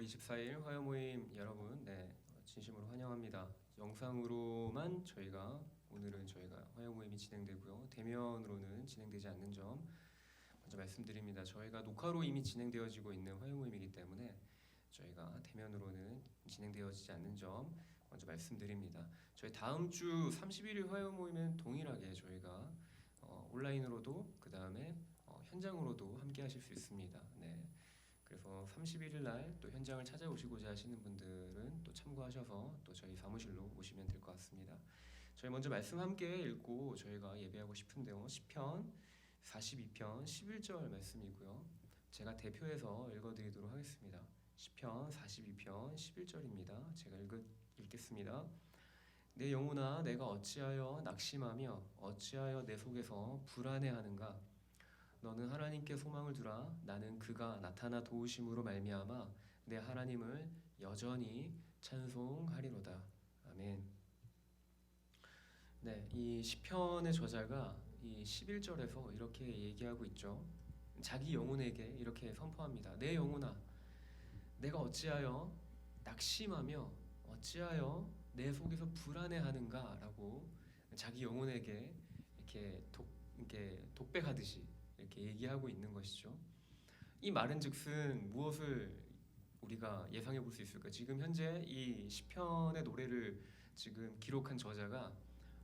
9월 24일 화요 모임 여러분, 진심으로 환영합니다. 영상으로만 오늘은 저희가 화요 모임이 진행되고요. 대면으로는 진행되지 않는 점 먼저 말씀드립니다. 저희가 녹화로 이미 진행되어지고 있는 화요 모임이기 때문에 저희가 대면으로는 진행되어지지 않는 점 먼저 말씀드립니다. 저희 다음 주 31일 화요 모임은 동일하게 저희가 온라인으로도 그 다음에 현장으로도 함께 하실 수 있습니다. 그래서 31일 날 또 현장을 찾아오시고자 하시는 분들은 또 참고하셔서 또 저희 사무실로 오시면 될 것 같습니다. 저희 먼저 말씀 함께 읽고 저희가 예배하고 싶은데요. 시편 42편 11절 말씀이고요. 제가 대표해서 읽어드리도록 하겠습니다. 시편 42편 11절입니다. 제가 읽겠습니다. 내 영혼아, 내가 어찌하여 낙심하며 어찌하여 내 속에서 불안해하는가? 너는 하나님께 소망을 두라. 나는 그가 나타나 도우심으로 말미암아 내 하나님을 여전히 찬송하리로다. 아멘. 이 시편의 저자가 이 11절에서 이렇게 얘기하고 있죠. 자기 영혼에게 이렇게 선포합니다. 내 영혼아, 내가 어찌하여 낙심하며 어찌하여 내 속에서 불안해하는가? 라고 자기 영혼에게 이렇게 독백하듯이 이렇게 얘기하고 있는 것이죠. 이 말은즉슨 무엇을 우리가 예상해 볼 수 있을까? 지금 현재 이 시편의 노래를 지금 기록한 저자가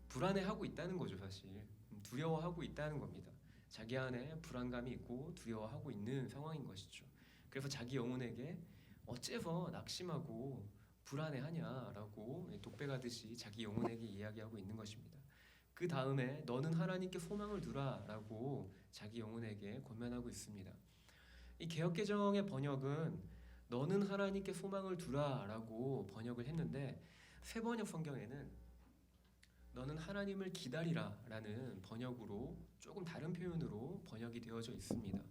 불안해하고 있다는 거죠. 사실 두려워하고 있다는 겁니다. 자기 안에 불안감이 있고 두려워하고 있는 상황인 것이죠. 그래서 자기 영혼에게 어째서 낙심하고 불안해하냐라고 독백하듯이 자기 영혼에게 이야기하고 있는 것입니다. 그 다음에 너는 하나님께 소망을 두라라고 자기 영혼에게 권면하고 있습니다. 이 개역개정의 번역은 너는 하나님께 소망을 두라라고 번역을 했는데 새번역 성경에는 너는 하나님을 기다리라라는 번역으로 조금 다른 표현으로 번역이 되어져 있습니다.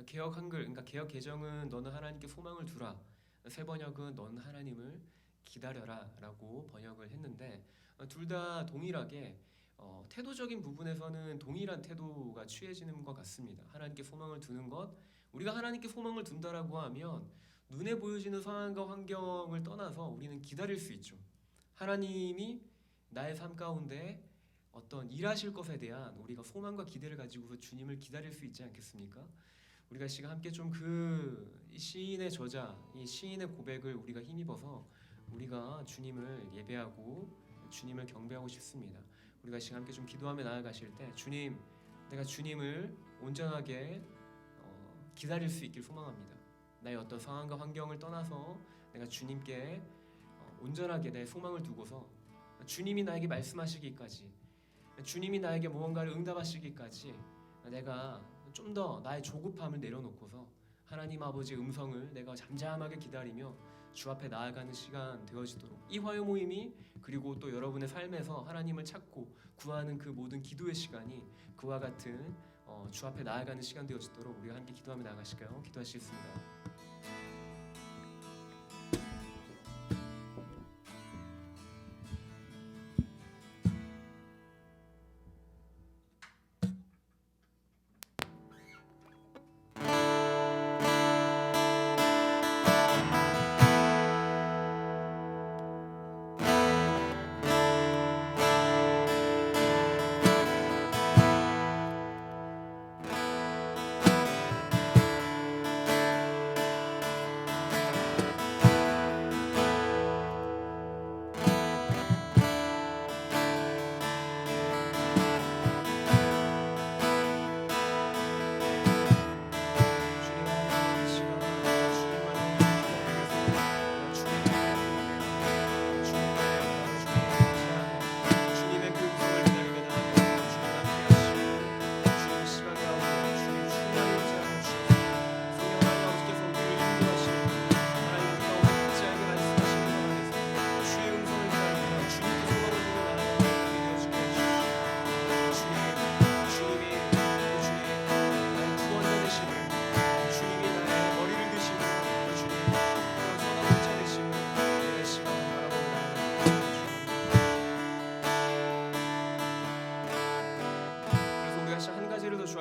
개역 한글, 그러니까 개역 개정은 너는 하나님께 소망을 두라. 새번역은 너는 하나님을 기다려라라고 번역을 했는데 둘 다 동일하게 태도적인 부분에서는 동일한 태도가 취해지는 것 같습니다. 하나님께 소망을 두는 것, 우리가 하나님께 소망을 둔다라고 하면 눈에 보여지는 상황과 환경을 떠나서 우리는 기다릴 수 있죠. 하나님이 나의 삶 가운데 어떤 일하실 것에 대한 우리가 소망과 기대를 가지고서 주님을 기다릴 수 있지 않겠습니까? 우리가 시간 함께 좀 이 시인의 저자, 이 시인의 고백을 우리가 힘입어서 우리가 주님을 예배하고 주님을 경배하고 싶습니다. 우리가 시간 함께 좀 기도하며 나아가실 때 주님, 내가 주님을 온전하게 기다릴 수 있길 소망합니다. 나의 어떤 상황과 환경을 떠나서 내가 주님께 온전하게 내 소망을 두고서 주님이 나에게 말씀하시기까지, 주님이 나에게 무언가를 응답하시기까지 내가 좀 더 나의 조급함을 내려놓고서 하나님 아버지의 음성을 내가 잠잠하게 기다리며 주 앞에 나아가는 시간 되어지도록, 이 화요 모임이 그리고 또 여러분의 삶에서 하나님을 찾고 구하는 그 모든 기도의 시간이 그와 같은 주 앞에 나아가는 시간 되어지도록 우리가 함께 기도하며 나아가실까요? 기도하시겠습니다.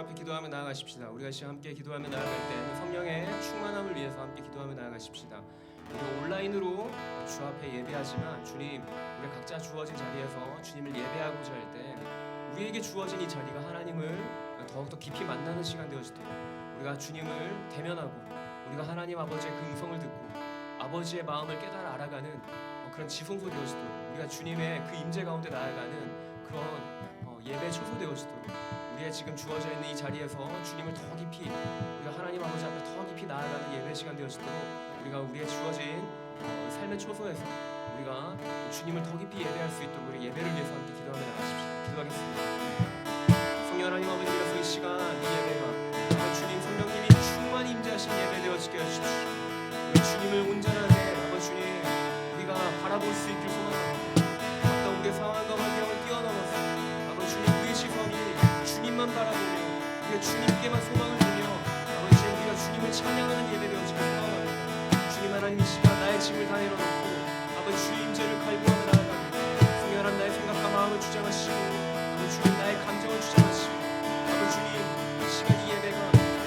앞에 기도하며 나아가십시다. 우리가 함께 기도하며 나아갈 때 성령의 충만함을 위해서 함께 기도하며 나아가십시다. 우리가 온라인으로 주 앞에 예배하지만 주님, 우리 각자 주어진 자리에서 주님을 예배하고자 할 때 우리에게 주어진 이 자리가 하나님을 더욱더 깊이 만나는 시간 되어지도록 우리가 주님을 대면하고 우리가 하나님 아버지의 그 음성을 듣고 아버지의 마음을 깨달아 알아가는 그런 지성소 되어지도록 우리가 주님의 그 임재 가운데 나아가는 그런 예배 초소 되어지도록 우리의 지금 주어져 있는 이 자리에서 주님을 더 깊이 우리가 하나님 아버지 앞에 더 깊이 나아가는 예배 시간 되어지도록 우리가 우리의 주어진 삶의 초소에서 우리가 주님을 더 깊이 예배할 수 있도록 우리 예배를 위해서 함께 기도하며 나가십시오. 기도하겠습니다. 성령 하나님 아버지, 그래서 이 시간 이 예배가 주님 성령님이 충만히 임재하신 예배 되어지게 해주십시오. 우리 주님을 온전하게 아버지 주님 우리가 바라볼 수 있길 소망합니다. 어떤 우리의 상황과 환경을 뛰어넘어서 아버지 주님 우리의 시선이 주님만 바라보며 우리가 주님께만 소망을 두며 아버지 주님 우리가 주님을 찬양하는 예배 되어지길 소망합니다. 주님 하나님 이 시간 나의 짐을 다 내려놓고 아버지 주의 임재를 갈구하며 나아갑니다. 성령 하나님 나의 생각과 마음을 주장하시고 아버지 주님 나의 감정을 주장하시고 아버지 주님 이 시간 이 예배가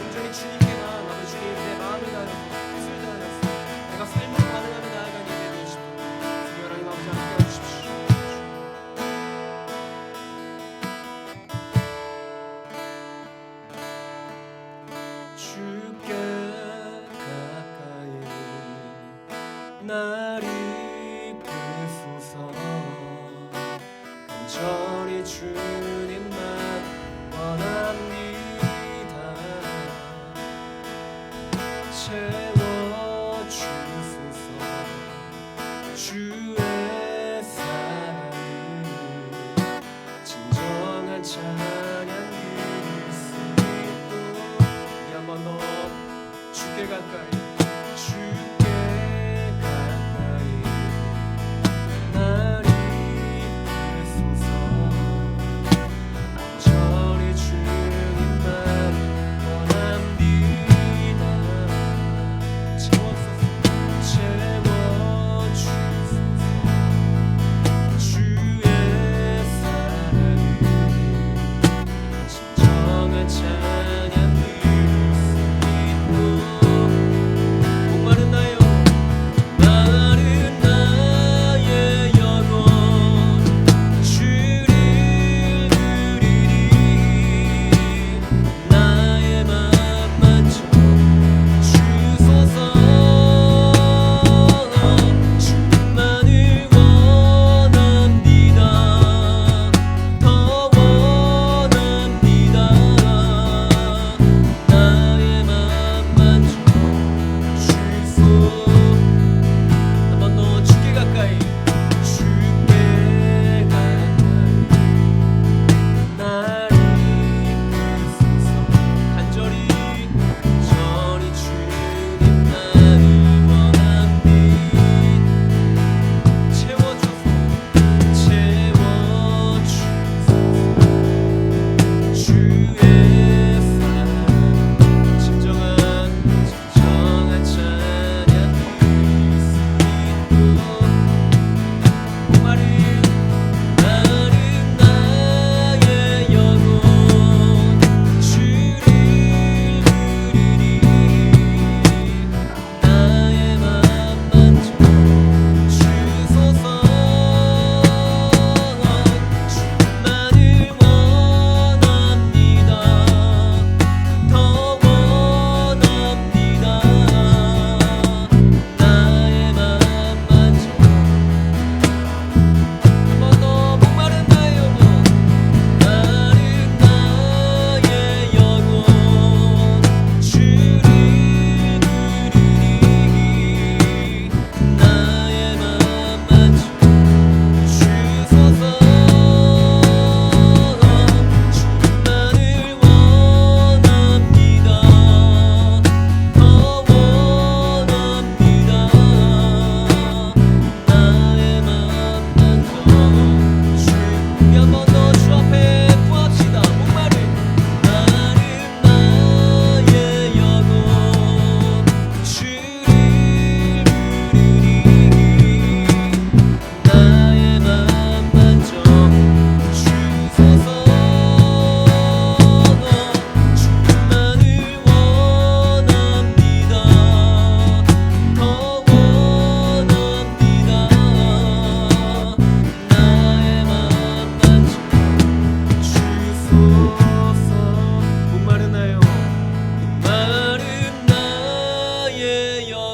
온전히 주님께만 아버지 주님 내 마음을 다하여서 뜻을 다하여서 내가 삶으로 반응하며 나아가는 예배 되어주십시오. 성령 하나님 아버지 함께 해주십시오. 주께 가까이 날 이끄소서. 간절히 주님만 원합니다. 채워주소서. 주의 사랑이 진정한 찬양일 수 있도록 우리 한 번 더 주께 가까이 주께 가까이 날 이끄소서.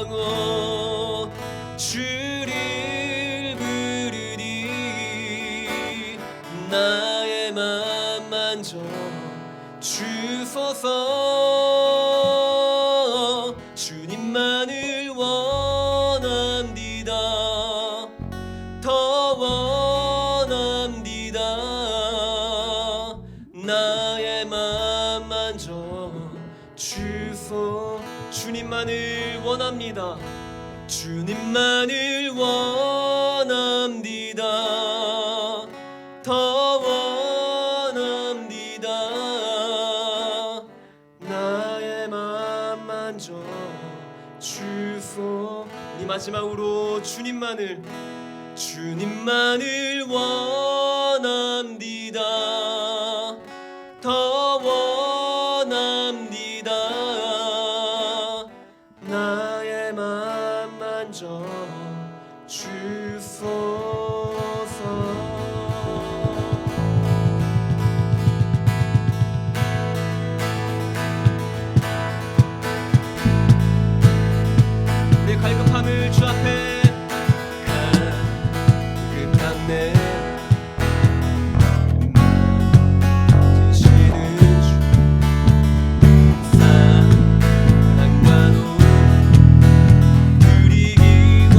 영혼 주를 부르니 나의 맘 만져 주소서. 주님만을 원합니다. 더 원합니다. 나의 맘 만져 주소. 주님만을 원합니다. 주님만을 원합니다. 더 원합니다. 나의 맘 만져 주소. 우리 마지막으로 주님만을 원합니다. 더 원합니다. 나의 맘 만져 주소서. 내 갈급함을 주 앞에 가득한 내 드시는 주 사랑과 노 드리기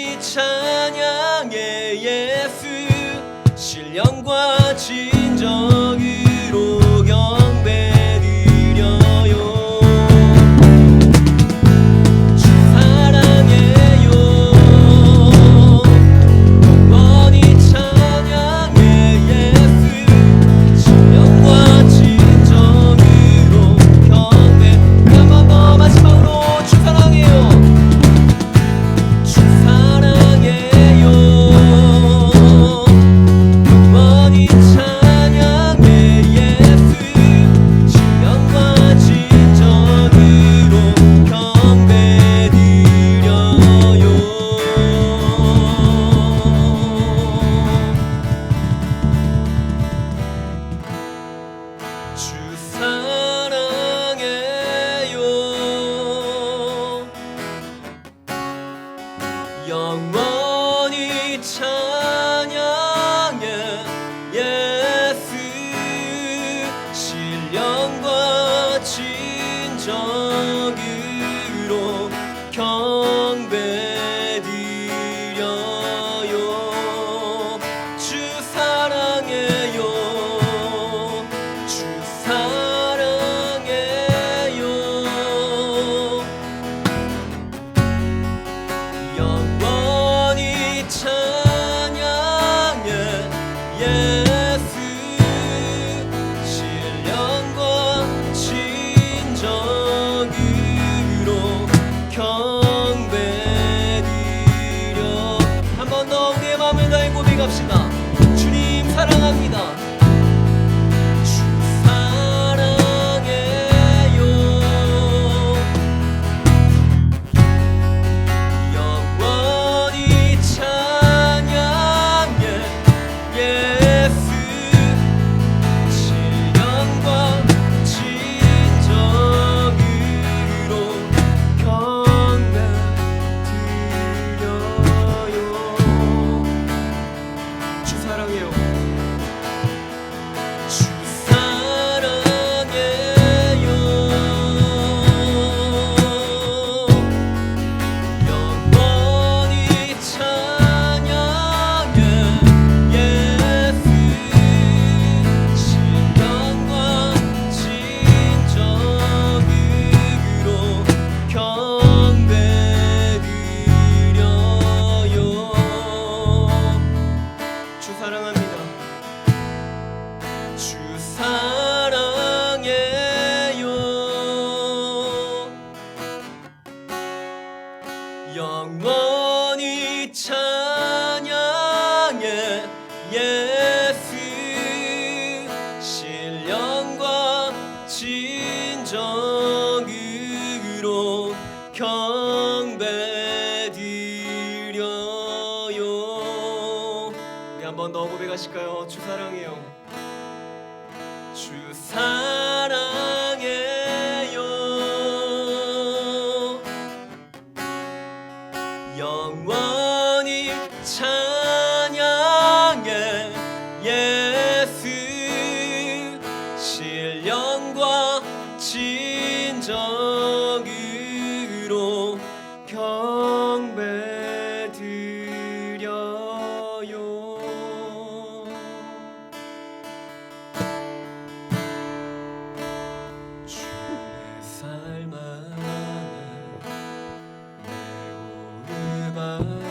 영원히 찬양해 예수 신령과 진정으로 경배드려요. 주 사랑해요. 영원히 찬양해 예수 신령과 진정으로 경배. 한 번 더 마지막으로 주 사랑해요. 주 사랑해요. 영원히 찬양해 예수 신령과 진정으로 경배드려요. 주 사랑해요. 영원히 찬양해 예수 신령과 진정으로 경배드려요. 주 사랑해요. 주 사랑해요. 영원히 찬양해 예수 신령과 진정으로 경배드려. 한 번 더 우리의 마음을 다해 고백합시다. 주님 사랑합니다. 주 사랑해요. 영원히 찬양해 예수 신령과 진정으로 경배드려요. 주 사랑해요. 주 사랑해요. 영원히 찬양해 예수 신령과 진정으로 경배드려요. 주 사랑합니다. 주 사랑해요. 영원히 찬양해 예수 신령과 진정으로 경배드려요. 우리 한 번 더 고백하실까요? 주 사랑해요. 주 사랑해요. 영원히 찬양해 예수 신령과 진정으로 경배드려요. 주의 삶 안에 내 오름 안에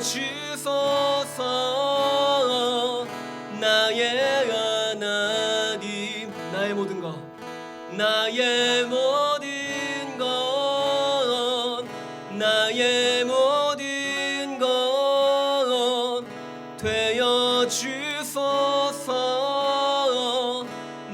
주소서. 나의 하나님, 나의 모든 것, 나의 모든 것, 나의 모든 것 되어 주소서.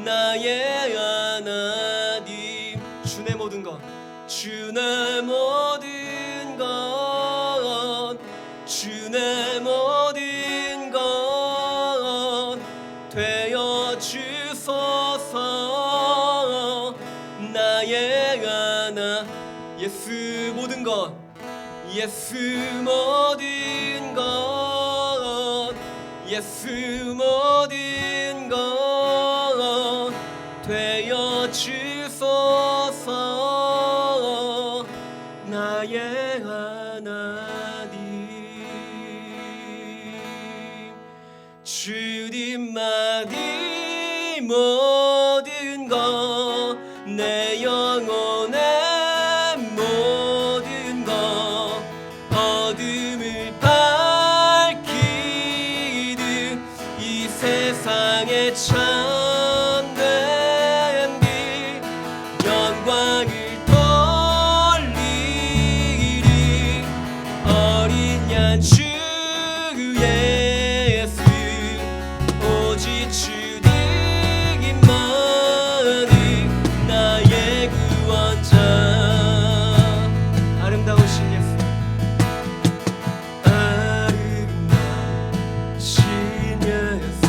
나의 하나님, 주의 모든 것, 주의 모든 것, 주의 모든 것 되어 주소서. 나의 하나, 예수 모든 것, 예수 모든 것, 예수 모든 것 되어 주소서. 나의 하나님, 주님만이 모든 것, 내 영혼의 모든 것, 어둠을 밝히는 이 세상에 참된 길, 영광을 돌리리 어린 양 주 예수, 오직 주님만이 나의 구원자. 아름다우신 예수, 아름다우신 예수,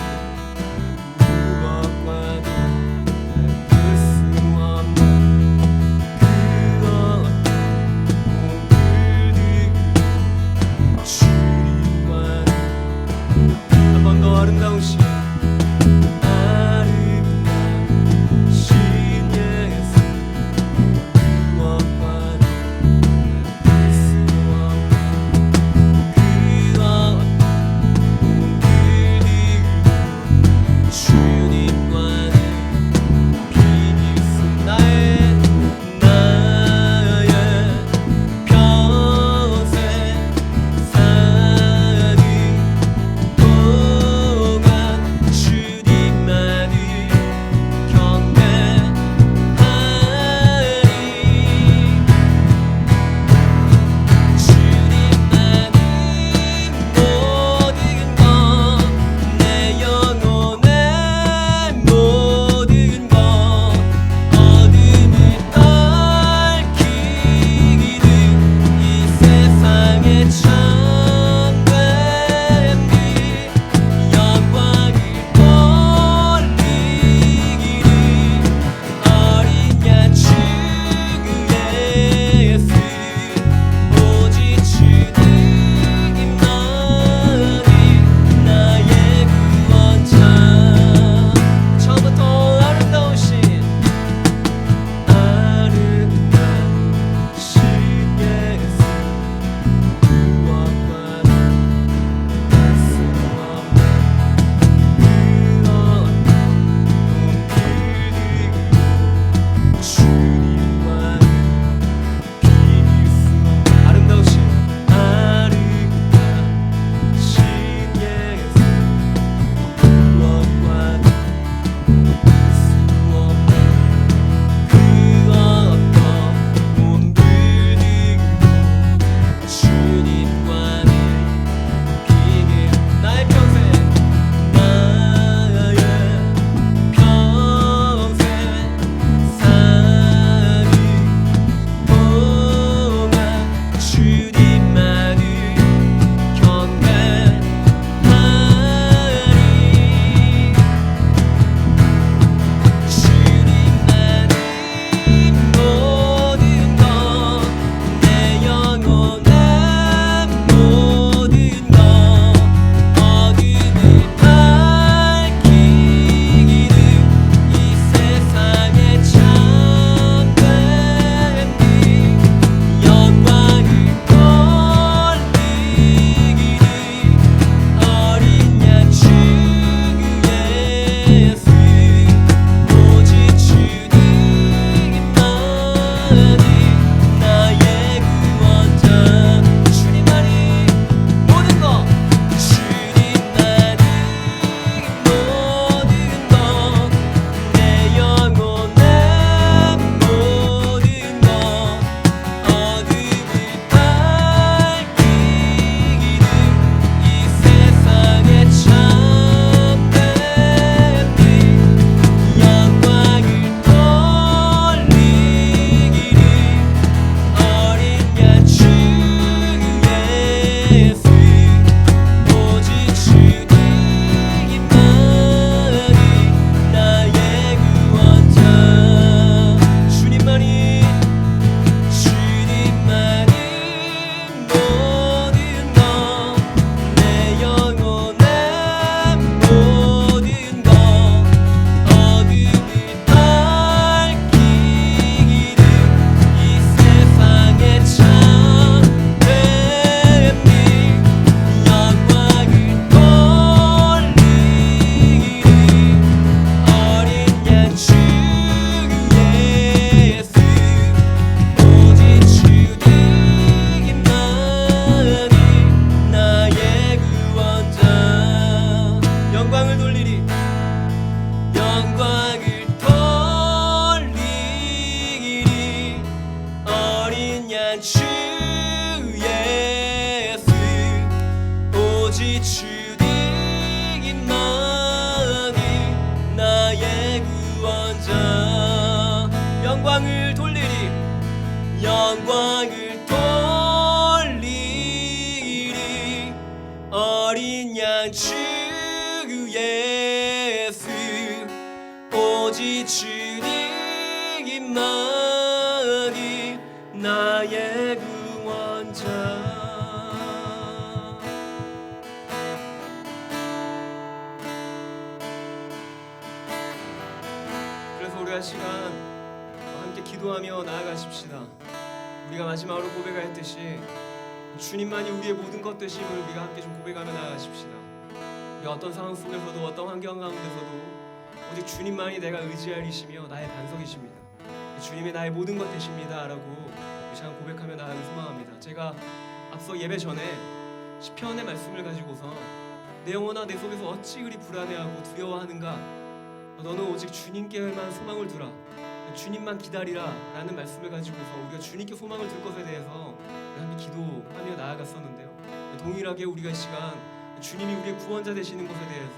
어린 양 주 예수 오직 주님만이 나의 구원자. 그래서 우리가 시간 함께 기도하며 나아가십시다. 우리가 마지막으로 고백하였듯이 주님만이 우리의 모든 것 되심을 우리가 함께 좀 고백하며 나아가십시다. 우리가 어떤 상황 속에서도 어떤 환경 가운데서도 오직 주님만이 내가 의지할 이시며 나의 반석이십니다. 주님이 나의 모든 것 되십니다 라고 이 시간 고백하며 나아가길 소망합니다. 제가 앞서 예배 전에 시편의 말씀을 가지고서 내 영혼아 내 속에서 어찌 그리 불안해하고 두려워하는가, 너는 오직 주님께만 소망을 두라, 주님만 기다리라 라는 말씀을 가지고서 우리가 주님께 소망을 둘 것에 대해서 함께 기도하며 나아갔었는데요. 동일하게 우리가 이 시간 주님이 우리의 구원자 되시는 것에 대해서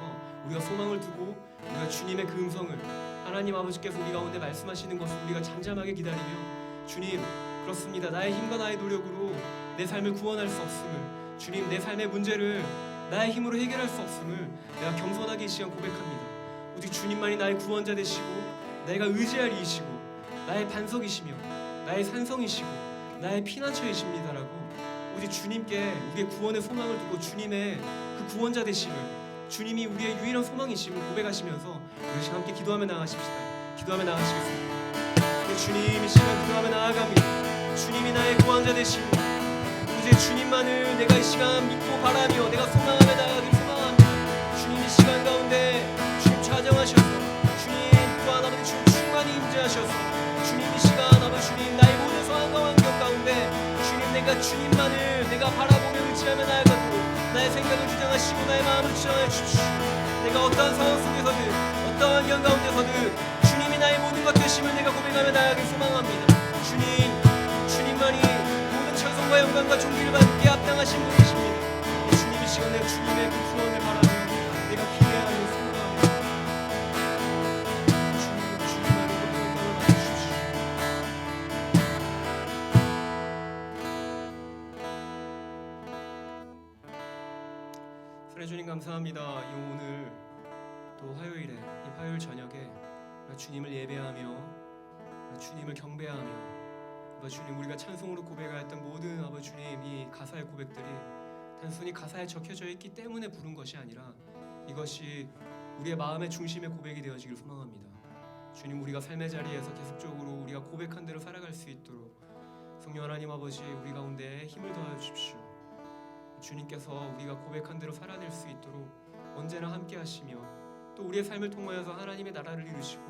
우리가 소망을 두고 우리가 주님의 그 음성을, 하나님 아버지께서 우리 가운데 말씀하시는 것을 우리가 잠잠하게 기다리며, 주님 그렇습니다, 나의 힘과 나의 노력으로 내 삶을 구원할 수 없음을, 주님 내 삶의 문제를 나의 힘으로 해결할 수 없음을 내가 겸손하게 이 시간 고백합니다. 오직 주님만이 나의 구원자 되시고 내가 의지할 이이시고 나의 반석이시며 나의 산성이시고 나의 피난처이십니다라고 오직 주님께 우리의 구원의 소망을 두고 주님의 그 구원자 되심을, 주님이 우리의 유일한 소망이심을 고백하시면서 우리 시간 함께 기도하며 나아가십시다. 기도하며 나아가시겠습니다. 주님 이 시간 기도하며 나아갑니다. 주님이 나의 구원자 되시고 이제 주님만을 내가 이 시간 믿고 바라며 내가 소망하며 나아가길 소망합니다. 주님 이 시간 가운데 주님 좌정하셔서 주님 또한 아버지 주님 충만히 임재하셔서 주님 이 시간 아버지 주님 나의 모든 상황과 환경 가운데 주님 내가 주님만을 내가 바라보며 의지하며 나아가도록 나의 생각을 주장하시고 나의 마음을 주장하여 주십시오. 내가 어떠한 상황 속에서든 어떠한 환경 가운데서든 주님이 나의 모든 것 되심을 내가 고백하며 나아가길 소망합니다. 주님만이 모든 찬송과 영광과 존귀를 받게 합당하신 분이십니다. 주님 이 시간 내가 주님의 그 구원을 바라며 내가 기대하며 소망합니다. 주님만의 모든 것을 받으십시오. 그래 주님 감사합니다. 이 오늘 또 화요일에 이 화요일 저녁에 주님을 예배하며 주님을 경배하며 아버지 주님 우리가 찬송으로 고백하였던 모든 아버지 주님 이 가사의 고백들이 단순히 가사에 적혀져 있기 때문에 부른 것이 아니라 이것이 우리의 마음의 중심의 고백이 되어지길 소망합니다. 주님 우리가 삶의 자리에서 계속적으로 우리가 고백한 대로 살아갈 수 있도록 성령 하나님 아버지 우리 가운데 힘을 더하여 주십시오. 주님께서 우리가 고백한 대로 살아낼 수 있도록 언제나 함께 하시며 또 우리의 삶을 통하여서 하나님의 나라를 이루시고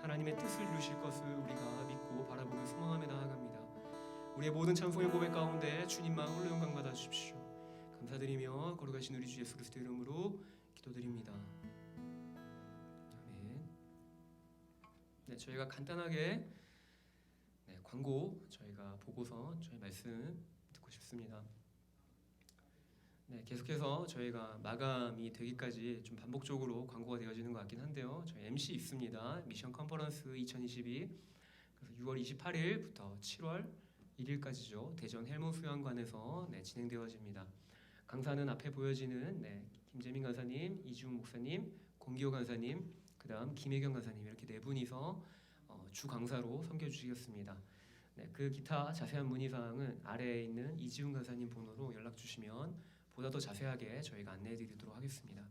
하나님의 뜻을 이루실 것을 우리가 믿고 바라보며 소망하며 나아갑니다. 우리의 모든 찬송의 고백 가운데 주님만 홀로 영광 받아 주십시오. 감사드리며 거룩하신 우리 주 예수 그리스도 이름으로 기도드립니다. 아멘. 네, 저희가 간단하게 광고 저희가 보고서 저희 말씀 듣고 싶습니다. 네, 계속해서 저희가 마감이 되기까지 좀 반복적으로 광고가 되어지는 것 같긴 한데요. 저희 MC 있습니다. 미션 컨퍼런스 2022 그래서 6월 28일부터 7월 1일까지죠. 대전 헬무 수양관에서 진행되어집니다. 강사는 앞에 보여지는 김재민 강사님, 이지훈 목사님, 공기호 강사님, 그 다음 김혜경 강사님 이렇게 네 분이서 주 강사로 섬겨주시겠습니다. 그 기타 자세한 문의사항은 아래에 있는 이지훈 강사님 번호로 연락 주시면 보다 더 자세하게 저희가 안내해드리도록 하겠습니다.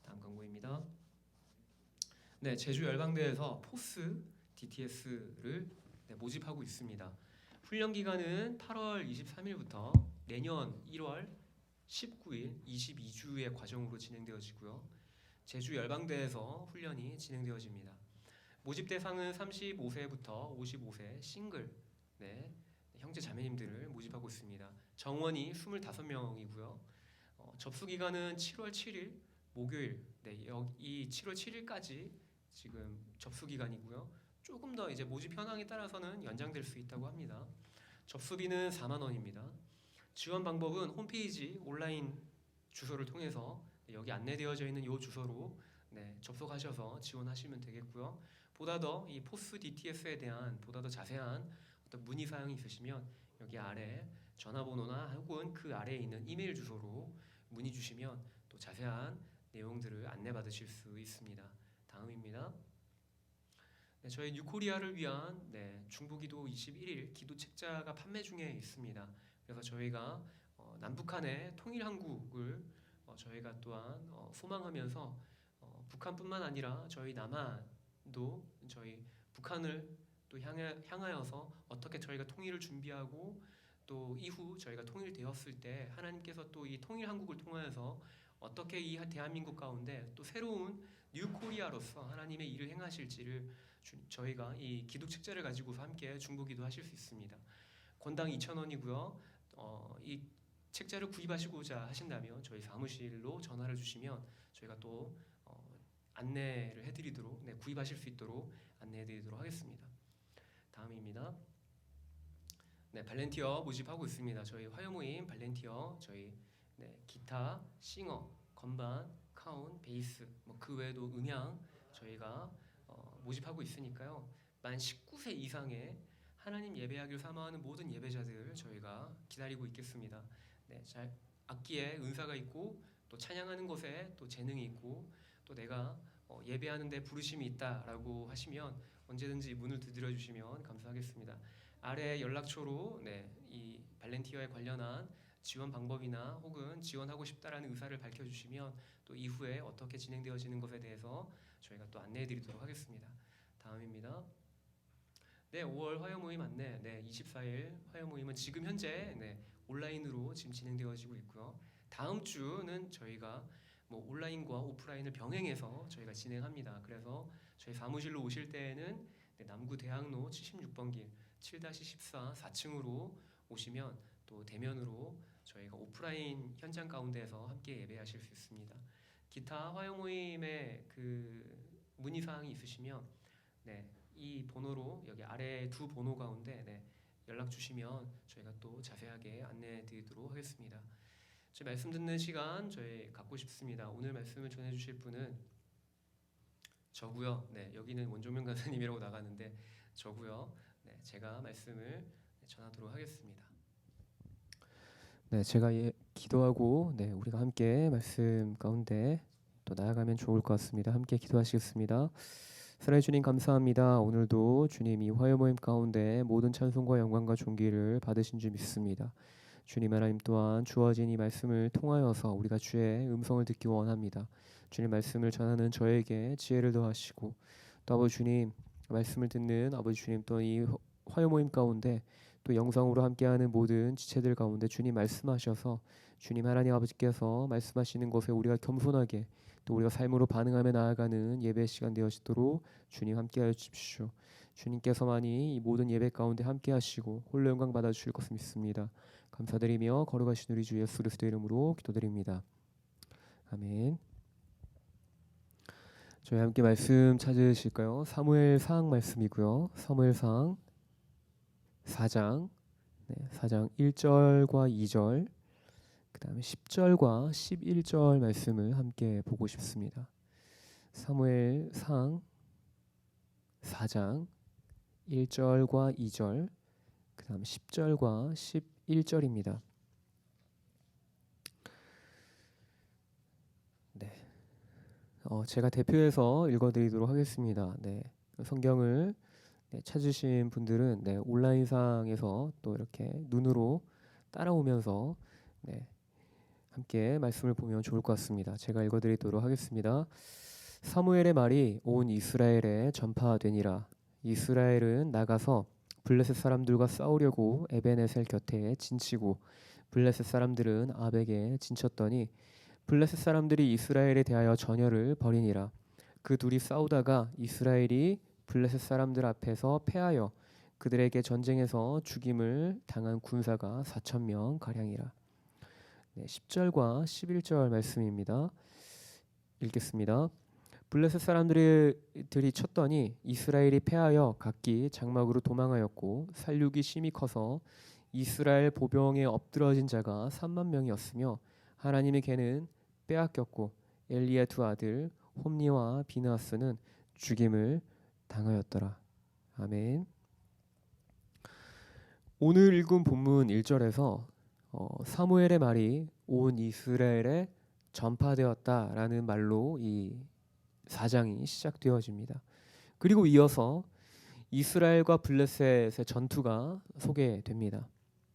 다음 광고입니다. 네, 제주 열방대에서 포스 DTS를 모집하고 있습니다. 훈련 기간은 8월 23일부터 내년 1월 19일 22주의 과정으로 진행되어지고요. 제주 열방대에서 훈련이 진행되어집니다. 모집 대상은 35세부터 55세 싱글 형제 자매님들을 모집하고 있습니다. 정원이 25명이고요. 접수 기간은 7월 7일 목요일 이 7월 7일까지 지금 접수 기간이고요. 조금 더 이제 모집 현황에 따라서는 연장될 수 있다고 합니다. 접수비는 4만 원입니다. 지원 방법은 홈페이지 온라인 주소를 통해서 여기 안내되어져 있는 이 주소로 접속하셔서 지원하시면 되겠고요. 보다 더 이 포스 DTS에 대한 보다 더 자세한 어떤 문의 사항이 있으시면 여기 아래 전화번호나 혹은 그 아래에 있는 이메일 주소로 문의 주시면 또 자세한 내용들을 안내받으실 수 있습니다. 다음입니다. 네, 저희 뉴코리아를 위한 중보기도 21일 기도 책자가 판매 중에 있습니다. 그래서 저희가 남북한의 통일한국을 저희가 또한 소망하면서 북한뿐만 아니라 저희 남한도 저희 북한을 또 향하여서 어떻게 저희가 통일을 준비하고 또 이후 저희가 통일되었을 때 하나님께서 또 이 통일한국을 통하여서 어떻게 이 대한민국 가운데 또 새로운 뉴코리아로서 하나님의 일을 행하실지를 저희가 이 기도 책자를 가지고서 함께 중보기도 하실 수 있습니다. 권당 2,000원이고요. 이 책자를 구입하시고자 하신다면 저희 사무실로 전화를 주시면 저희가 또 안내를 해드리도록 구입하실 수 있도록 안내해드리도록 하겠습니다. 다음입니다. 발렌티어 모집하고 있습니다. 저희 화요모임 발렌티어 저희 기타, 싱어, 건반, 카운, 베이스 그 외에도 음향 저희가 모집하고 있으니까요. 만 19세 이상의 하나님 예배하기를 사모하는 모든 예배자들 저희가 기다리고 있겠습니다. 악기에 은사가 있고 또 찬양하는 것에 또 재능이 있고 또 내가 예배하는데 부르심이 있다라고 하시면 언제든지 문을 두드려 주시면 감사하겠습니다. 아래 연락처로 이 발렌티어에 관련한 지원 방법이나 혹은 지원하고 싶다라는 의사를 밝혀주시면 또 이후에 어떻게 진행되어지는 것에 대해서 저희가 또 안내해드리도록 하겠습니다. 다음입니다. 5월 화요 모임 안내. 24일 화요 모임은 지금 현재 온라인으로 지금 진행되어지고 있고요. 다음 주는 저희가 온라인과 오프라인을 병행해서 저희가 진행합니다. 그래서 저희 사무실로 오실 때에는 남구 대학로 76번 길 7-14 4층으로 오시면 또 대면으로 저희가 오프라인 현장 가운데에서 함께 예배하실 수 있습니다. 기타 화요 모임의 그 문의 사항이 있으시면 이 번호로 여기 아래 두 번호 가운데 연락 주시면 저희가 또 자세하게 안내해 드리도록 하겠습니다. 저희 말씀 듣는 시간 저희 갖고 싶습니다. 오늘 말씀을 전해 주실 분은 저고요. 여기는 원종명 간사님이라고 나가는데 저고요. 제가 말씀을 전하도록 하겠습니다. 제가 기도하고 우리가 함께 말씀 가운데 또 나아가면 좋을 것 같습니다. 함께 기도하시겠습니다. 사랑해 주님 감사합니다. 오늘도 주님 이 화요 모임 가운데 모든 찬송과 영광과 존귀를 받으신 줄 믿습니다. 주님 하나님 또한 주어진 이 말씀을 통하여서 우리가 주의 음성을 듣기 원합니다. 주님 말씀을 전하는 저에게 지혜를 더하시고 또 아버지 주님 말씀을 듣는 아버지 주님 또 이 화요 모임 가운데 또 영상으로 함께하는 모든 지체들 가운데 주님 말씀하셔서 주님 하나님 아버지께서 말씀하시는 것에 우리가 겸손하게 또 우리가 삶으로 반응하며 나아가는 예배 시간 되어지도록 주님 함께하여 주십시오. 주님께서만이 이 모든 예배 가운데 함께하시고 홀로 영광 받아주실 것을 믿습니다. 감사드리며 거룩하신 우리 주 예수 그리스도 이름으로 기도드립니다. 아멘. 저희 함께 말씀 찾으실까요? 사무엘상 말씀이고요. 사무엘상 4장 4장 1절과 2절 그 다음에 10절과 11절 말씀을 함께 보고 싶습니다. 사무엘상 4장 1절과 2절 그 다음에 10절과 11절입니다. 제가 대표해서 읽어드리도록 하겠습니다. 성경을 찾으신 분들은 온라인상에서 또 이렇게 눈으로 따라오면서 함께 말씀을 보면 좋을 것 같습니다. 제가 읽어드리도록 하겠습니다. 사무엘의 말이 온 이스라엘에 전파되니라. 이스라엘은 나가서 블레셋 사람들과 싸우려고 에벤에셀 곁에 진치고 블레셋 사람들은 아벡에 진쳤더니 블레셋 사람들이 이스라엘에 대하여 전열을 벌이니라. 그 둘이 싸우다가 이스라엘이 블레셋 사람들 앞에서 패하여 그들에게 전쟁에서 죽임을 당한 군사가 4,000명 가량이라. 10절과 11절 말씀입니다. 읽겠습니다. 블레셋 사람들이 쳤더니 이스라엘이 패하여 각기 장막으로 도망하였고 살육이 심히 커서 이스라엘 보병에 엎드러진 자가 3만 명이었으며 하나님의 개는 빼앗겼고 엘리의 두 아들 홈니와 비느하스는 죽임을 당하였더라. 아멘. 오늘 읽은 본문 1절에서 사무엘의 말이 온 이스라엘에 전파되었다라는 말로 이 4장이 시작되어집니다. 그리고 이어서 이스라엘과 블레셋의 전투가 소개됩니다.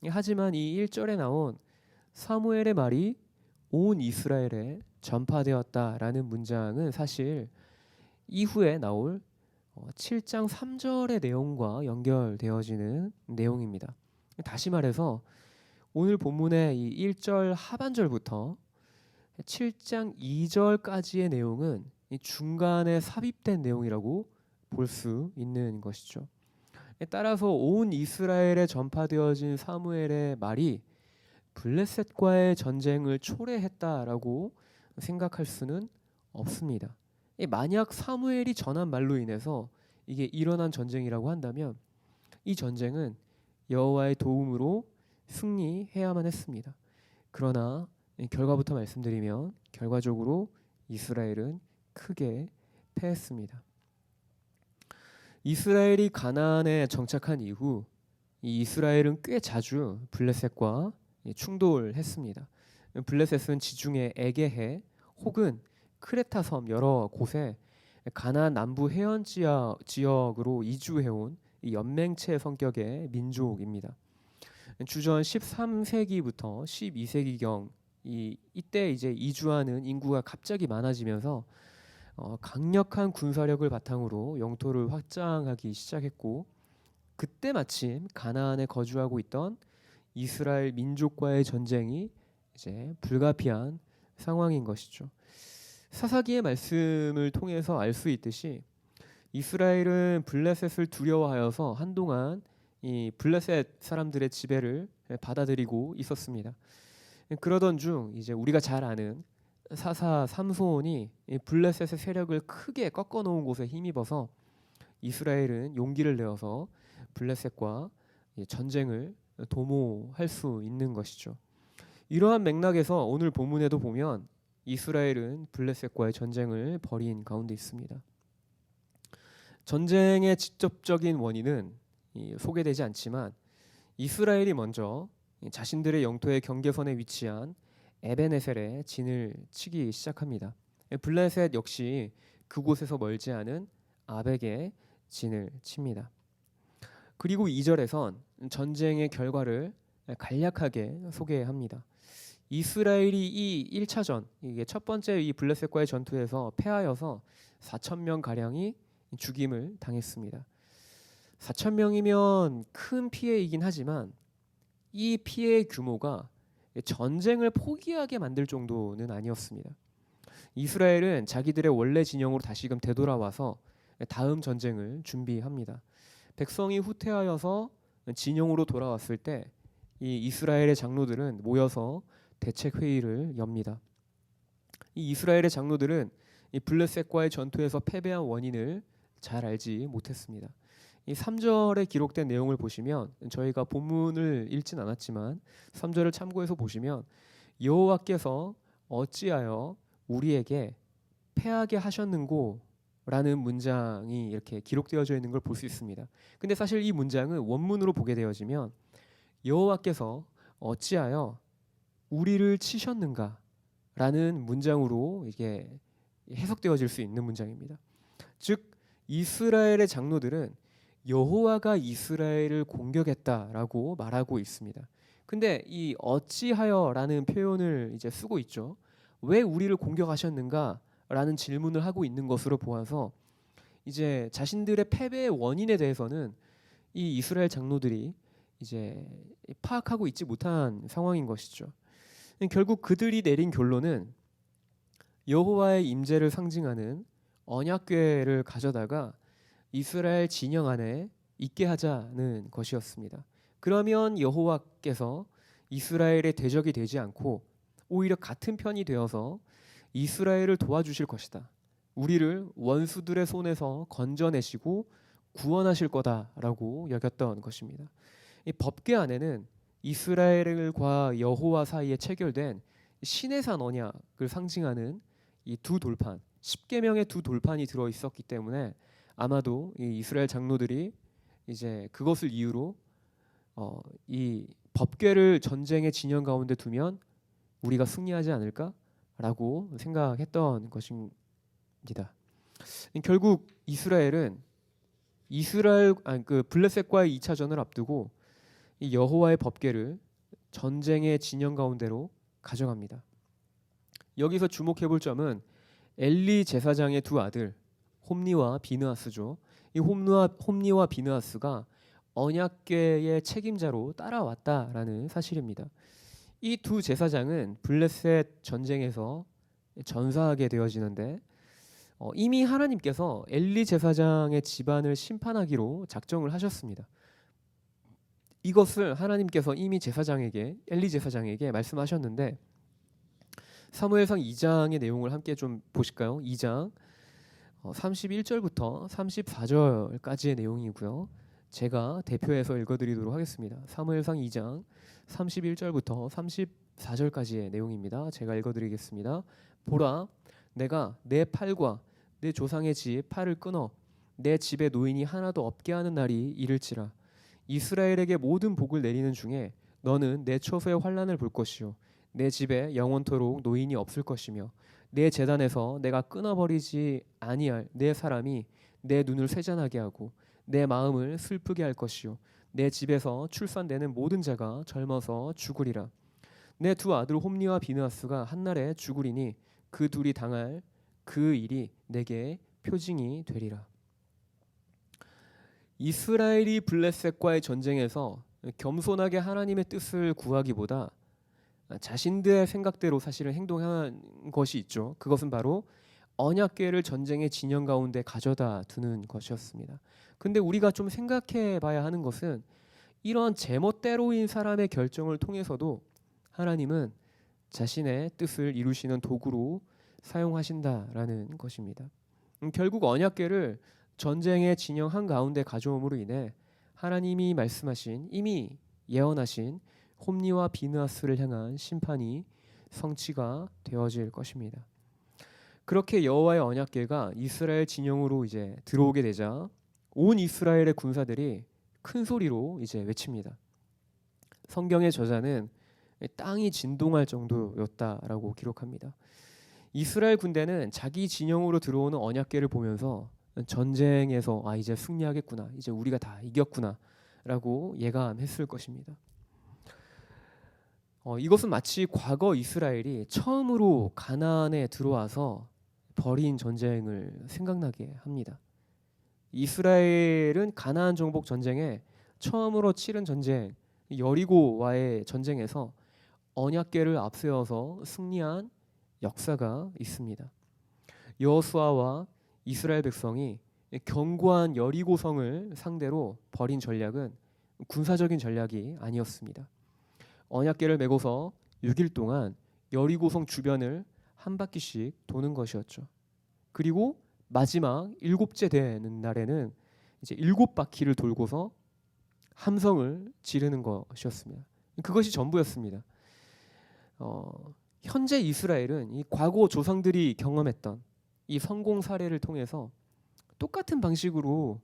하지만 이 1절에 나온 사무엘의 말이 온 이스라엘에 전파되었다라는 문장은 사실 이후에 나올 7장 3절의 내용과 연결되어지는 내용입니다. 다시 말해서 오늘 본문의 이 1절 하반절부터 7장 2절까지의 내용은 이 중간에 삽입된 내용이라고 볼 수 있는 것이죠. 따라서 온 이스라엘에 전파되어진 사무엘의 말이 블레셋과의 전쟁을 초래했다라고 생각할 수는 없습니다. 만약 사무엘이 전한 말로 인해서 이게 일어난 전쟁이라고 한다면 이 전쟁은 여호와의 도움으로 승리해야만 했습니다. 그러나 결과부터 말씀드리면 결과적으로 이스라엘은 크게 패했습니다. 이스라엘이 가나안에 정착한 이후 이 이스라엘은 꽤 자주 블레셋과 충돌했습니다. 블레셋은 지중해 에게해 혹은 크레타 섬 여러 곳에 가나안 남부 해안 지역으로 이주해온 이 연맹체 성격의 민족입니다. 주전 13세기부터 12세기경 이때 이제 이주하는 인구가 갑자기 많아지면서 강력한 군사력을 바탕으로 영토를 확장하기 시작했고 그때 마침 가나안에 거주하고 있던 이스라엘 민족과의 전쟁이 이제 불가피한 상황인 것이죠. 사사기의 말씀을 통해서 알 수 있듯이 이스라엘은 블레셋을 두려워하여서 한동안 이 블레셋 사람들의 지배를 받아들이고 있었습니다. 그러던 중 이제 우리가 잘 아는 사사 삼손이 블레셋의 세력을 크게 꺾어 놓은 곳에 힘입어서 이스라엘은 용기를 내어서 블레셋과 전쟁을 도모할 수 있는 것이죠. 이러한 맥락에서 오늘 본문에도 보면 이스라엘은 블레셋과의 전쟁을 벌인 가운데 있습니다. 전쟁의 직접적인 원인은 소개되지 않지만 이스라엘이 먼저 자신들의 영토의 경계선에 위치한 에벤에셀에 진을 치기 시작합니다. 블레셋 역시 그곳에서 멀지 않은 아벡에 진을 칩니다. 그리고 2절에선 전쟁의 결과를 간략하게 소개합니다. 이스라엘이 이 1차전, 이게 첫 번째 이 블레셋과의 전투에서 패하여서 4,000명 가량이 죽임을 당했습니다. 4,000명이면 큰 피해이긴 하지만 이 피해의 규모가 전쟁을 포기하게 만들 정도는 아니었습니다. 이스라엘은 자기들의 원래 진영으로 다시금 되돌아와서 다음 전쟁을 준비합니다. 백성이 후퇴하여서 진영으로 돌아왔을 때 이 이스라엘의 장로들은 모여서 대책 회의를 엽니다. 이 이스라엘의 장로들은 이 블레셋과의 전투에서 패배한 원인을 잘 알지 못했습니다. 이 3절에 기록된 내용을 보시면 저희가 본문을 읽진 않았지만 3절을 참고해서 보시면 여호와께서 어찌하여 우리에게 패하게 하셨는고 라는 문장이 이렇게 기록되어져 있는 걸 볼 수 있습니다. 근데 사실 이 문장은 원문으로 보게 되어지면 여호와께서 어찌하여 우리를 치셨는가 라는 문장으로 이게 해석되어질 수 있는 문장입니다. 즉 이스라엘의 장로들은 여호와가 이스라엘을 공격했다라고 말하고 있습니다. 근데 이 어찌하여라는 표현을 이제 쓰고 있죠. 왜 우리를 공격하셨는가라는 질문을 하고 있는 것으로 보아서 이제 자신들의 패배의 원인에 대해서는 이 이스라엘 장로들이 이제 파악하고 있지 못한 상황인 것이죠. 결국 그들이 내린 결론은 여호와의 임재를 상징하는 언약궤를 가져다가 이스라엘 진영 안에 있게 하자는 것이었습니다. 그러면 여호와께서 이스라엘의 대적이 되지 않고 오히려 같은 편이 되어서 이스라엘을 도와주실 것이다. 우리를 원수들의 손에서 건져내시고 구원하실 거다라고 여겼던 것입니다. 이 법궤 안에는 이스라엘과 여호와 사이에 체결된 시내산 언약을 상징하는 이 두 돌판, 10계명의 두 돌판이 들어 있었기 때문에 아마도 이 이스라엘 장로들이 이제 그것을 이유로 이 법궤를 전쟁의 진영 가운데 두면 우리가 승리하지 않을까라고 라고 생각했던 것입니다. 결국 이스라엘은 블레셋과의 2차전을 앞두고 이 여호와의 법궤를 전쟁의 진영 가운데로 가져갑니다. 여기서 주목해 볼 점은 엘리 제사장의 두 아들 홈니와 비느하스죠. 이 홈니와 비느하스가 언약궤의 책임자로 따라왔다라는 사실입니다. 이 두 제사장은 블레셋 전쟁에서 전사하게 되어지는데 이미 하나님께서 엘리 제사장의 집안을 심판하기로 작정을 하셨습니다. 이것을 하나님께서 이미 엘리 제사장에게 말씀하셨는데 사무엘상 2장의 내용을 함께 좀 보실까요? 2장 31절부터 34절까지의 내용이고요. 제가 대표해서 읽어드리도록 하겠습니다. 사무엘상 2장 31절부터 34절까지의 내용입니다. 제가 읽어드리겠습니다. 보라, 내가 내 팔과 내 조상의 집 팔을 끊어 내 집에 노인이 하나도 없게 하는 날이 이를지라. 이스라엘에게 모든 복을 내리는 중에 너는 내 처소의 환난을 볼 것이요 내 집에 영원토록 노인이 없을 것이며 내 제단에서 내가 끊어버리지 아니할 내 사람이 내 눈을 쇠잔하게 하고 내 마음을 슬프게 할 것이요 내 집에서 출산되는 모든 자가 젊어서 죽으리라. 내 두 아들 홈니와 비느하스가 한날에 죽으리니 그 둘이 당할 그 일이 내게 표징이 되리라. 이스라엘이 블레셋과의 전쟁에서 겸손하게 하나님의 뜻을 구하기보다 자신들의 생각대로 사실은 행동한 것이 있죠. 그것은 바로 언약궤를 전쟁의 진영 가운데 가져다 두는 것이었습니다. 근데 우리가 좀 생각해 봐야 하는 것은 이런 제멋대로인 사람의 결정을 통해서도 하나님은 자신의 뜻을 이루시는 도구로 사용하신다라는 것입니다. 결국 언약궤를 전쟁의 진영 한가운데 가져옴으로 인해 하나님이 말씀하신 이미 예언하신 홈니와 비느하스를 향한 심판이 성취가 되어질 것입니다. 그렇게 여호와의 언약궤가 이스라엘 진영으로 이제 들어오게 되자 온 이스라엘의 군사들이 큰 소리로 이제 외칩니다. 성경의 저자는 땅이 진동할 정도였다라고 기록합니다. 이스라엘 군대는 자기 진영으로 들어오는 언약궤를 보면서 전쟁에서 이제 승리하겠구나, 이제 우리가 다 이겼구나라고 예감했을 것입니다. 이것은 마치 과거 이스라엘이 처음으로 가나안에 들어와서 벌인 전쟁을 생각나게 합니다. 이스라엘은 가나안 정복 전쟁에 처음으로 치른 전쟁 여리고와의 전쟁에서 언약궤를 앞세워서 승리한 역사가 있습니다. 여호수아와 이스라엘 백성이 견고한 여리고성을 상대로 벌인 전략은 군사적인 전략이 아니었습니다. 언약궤를 메고서 6일 동안 여리고성 주변을 한 바퀴씩 도는 것이었죠. 그리고 마지막 7째 되는 날에는 이제 7바퀴를 돌고서 함성을 지르는 것이었습니다. 그것이 전부였습니다. 현재 이스라엘은 이 과거 조상들이 경험했던 이 성공 사례를 통해서 똑같은 방식으로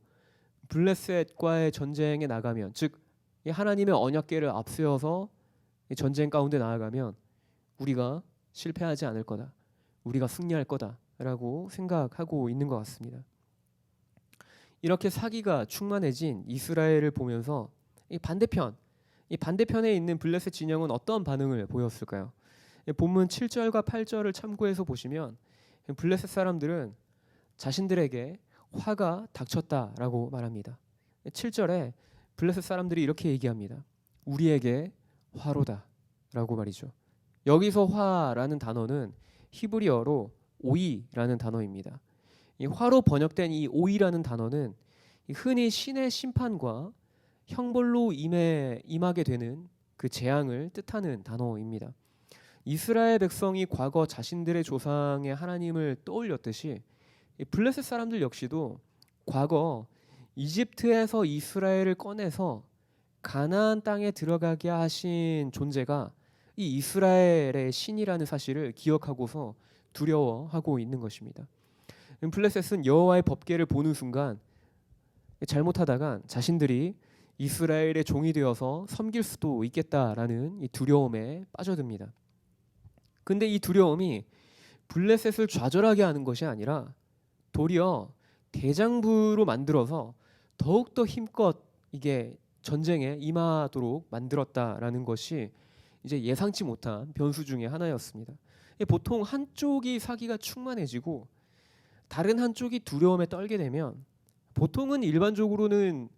블레셋과의 전쟁에 나가면, 즉 하나님의 언약궤를 앞세워서 전쟁 가운데 나아가면 우리가 실패하지 않을 거다, 우리가 승리할 거다라고 생각하고 있는 것 같습니다. 이렇게 사기가 충만해진 이스라엘을 보면서 이 반대편에 있는 블레셋 진영은 어떤 반응을 보였을까요? 본문 7절과 8절을 참고해서 보시면 블레셋 사람들은 자신들에게 화가 닥쳤다라고 말합니다. 7절에 블레셋 사람들이 이렇게 얘기합니다. 우리에게 화로다 라고 말이죠. 여기서 화라는 단어는 히브리어로 오이라는 단어입니다. 이 화로 번역된 이 오이라는 단어는 흔히 신의 심판과 형벌로 임하게 되는 그 재앙을 뜻하는 단어입니다. 이스라엘 백성이 과거 자신들의 조상의 하나님을 떠올렸듯이 블레셋 사람들 역시도 과거 이집트에서 이스라엘을 꺼내서 가나안 땅에 들어가게 하신 존재가 이 이스라엘의 신이라는 사실을 기억하고서 두려워하고 있는 것입니다. 블레셋은 여호와의 법궤를 보는 순간 잘못하다간 자신들이 이스라엘의 종이 되어서 섬길 수도 있겠다라는 이 두려움에 빠져듭니다. 근데 이 두려움이 블레셋을 좌절하게 하는 것이 아니라 도리어 대장부로 만들어서 더욱더 힘껏 이게 전쟁에 임하도록 만들었다라는 것이 이제 예상치 못한 변수 중에 하나였습니다. 보통 한쪽이 사기가 충만해지고 다른 한쪽이 두려움에 떨게 되면 보통은 일반적으로는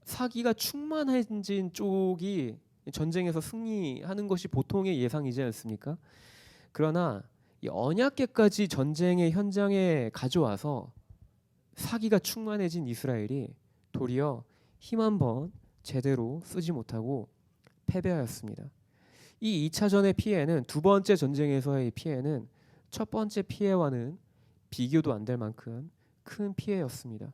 사기가 충만해진 쪽이 전쟁에서 승리하는 것이 보통의 예상이지 않습니까? 그러나 이 언약궤까지 전쟁의 현장에 가져와서 사기가 충만해진 이스라엘이 도리어 힘 한번 제대로 쓰지 못하고 패배하였습니다. 이 2차전의 피해는 두 번째 전쟁에서의 피해는 첫 번째 피해와는 비교도 안 될 만큼 큰 피해였습니다.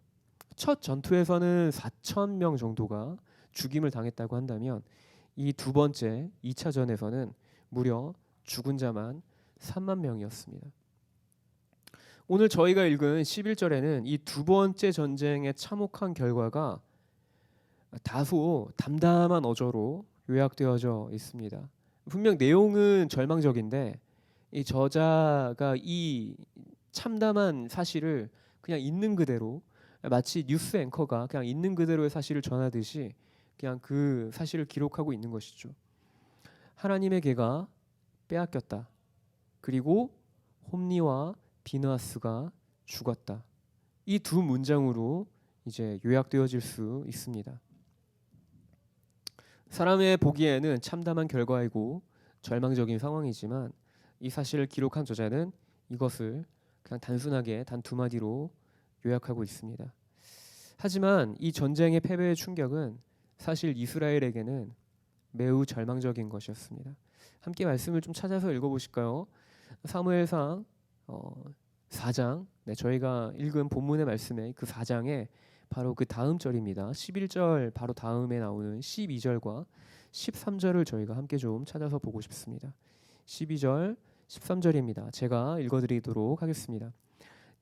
첫 전투에서는 4,000명 정도가 죽임을 당했다고 한다면 이 두 번째 2차전에서는 무려 죽은 자만 3만 명이었습니다. 오늘 저희가 읽은 11절에는 이 두 번째 전쟁의 참혹한 결과가 다소 담담한 어조로 요약되어져 있습니다. 분명 내용은 절망적인데 이 저자가 이 참담한 사실을 그냥 있는 그대로 마치 뉴스 앵커가 그냥 있는 그대로의 사실을 전하듯이 그냥 그 사실을 기록하고 있는 것이죠. 하나님의 개가 빼앗겼다. 그리고 홈니와 비느하스가 죽었다. 이 두 문장으로 이제 요약되어질 수 있습니다. 사람의 보기에는 참담한 결과이고 절망적인 상황이지만 이 사실을 기록한 저자는 이것을 그냥 단순하게 단 두 마디로 요약하고 있습니다. 하지만 이 전쟁의 패배의 충격은 사실 이스라엘에게는 매우 절망적인 것이었습니다. 함께 말씀을 좀 찾아서 읽어보실까요? 사무엘상 4장, 저희가 읽은 본문의 말씀의 그 4장에 바로 그 다음 절입니다. 11절 바로 다음에 나오는 12절과 13절을 저희가 함께 좀 찾아서 보고 싶습니다. 12절, 13절입니다. 제가 읽어드리도록 하겠습니다.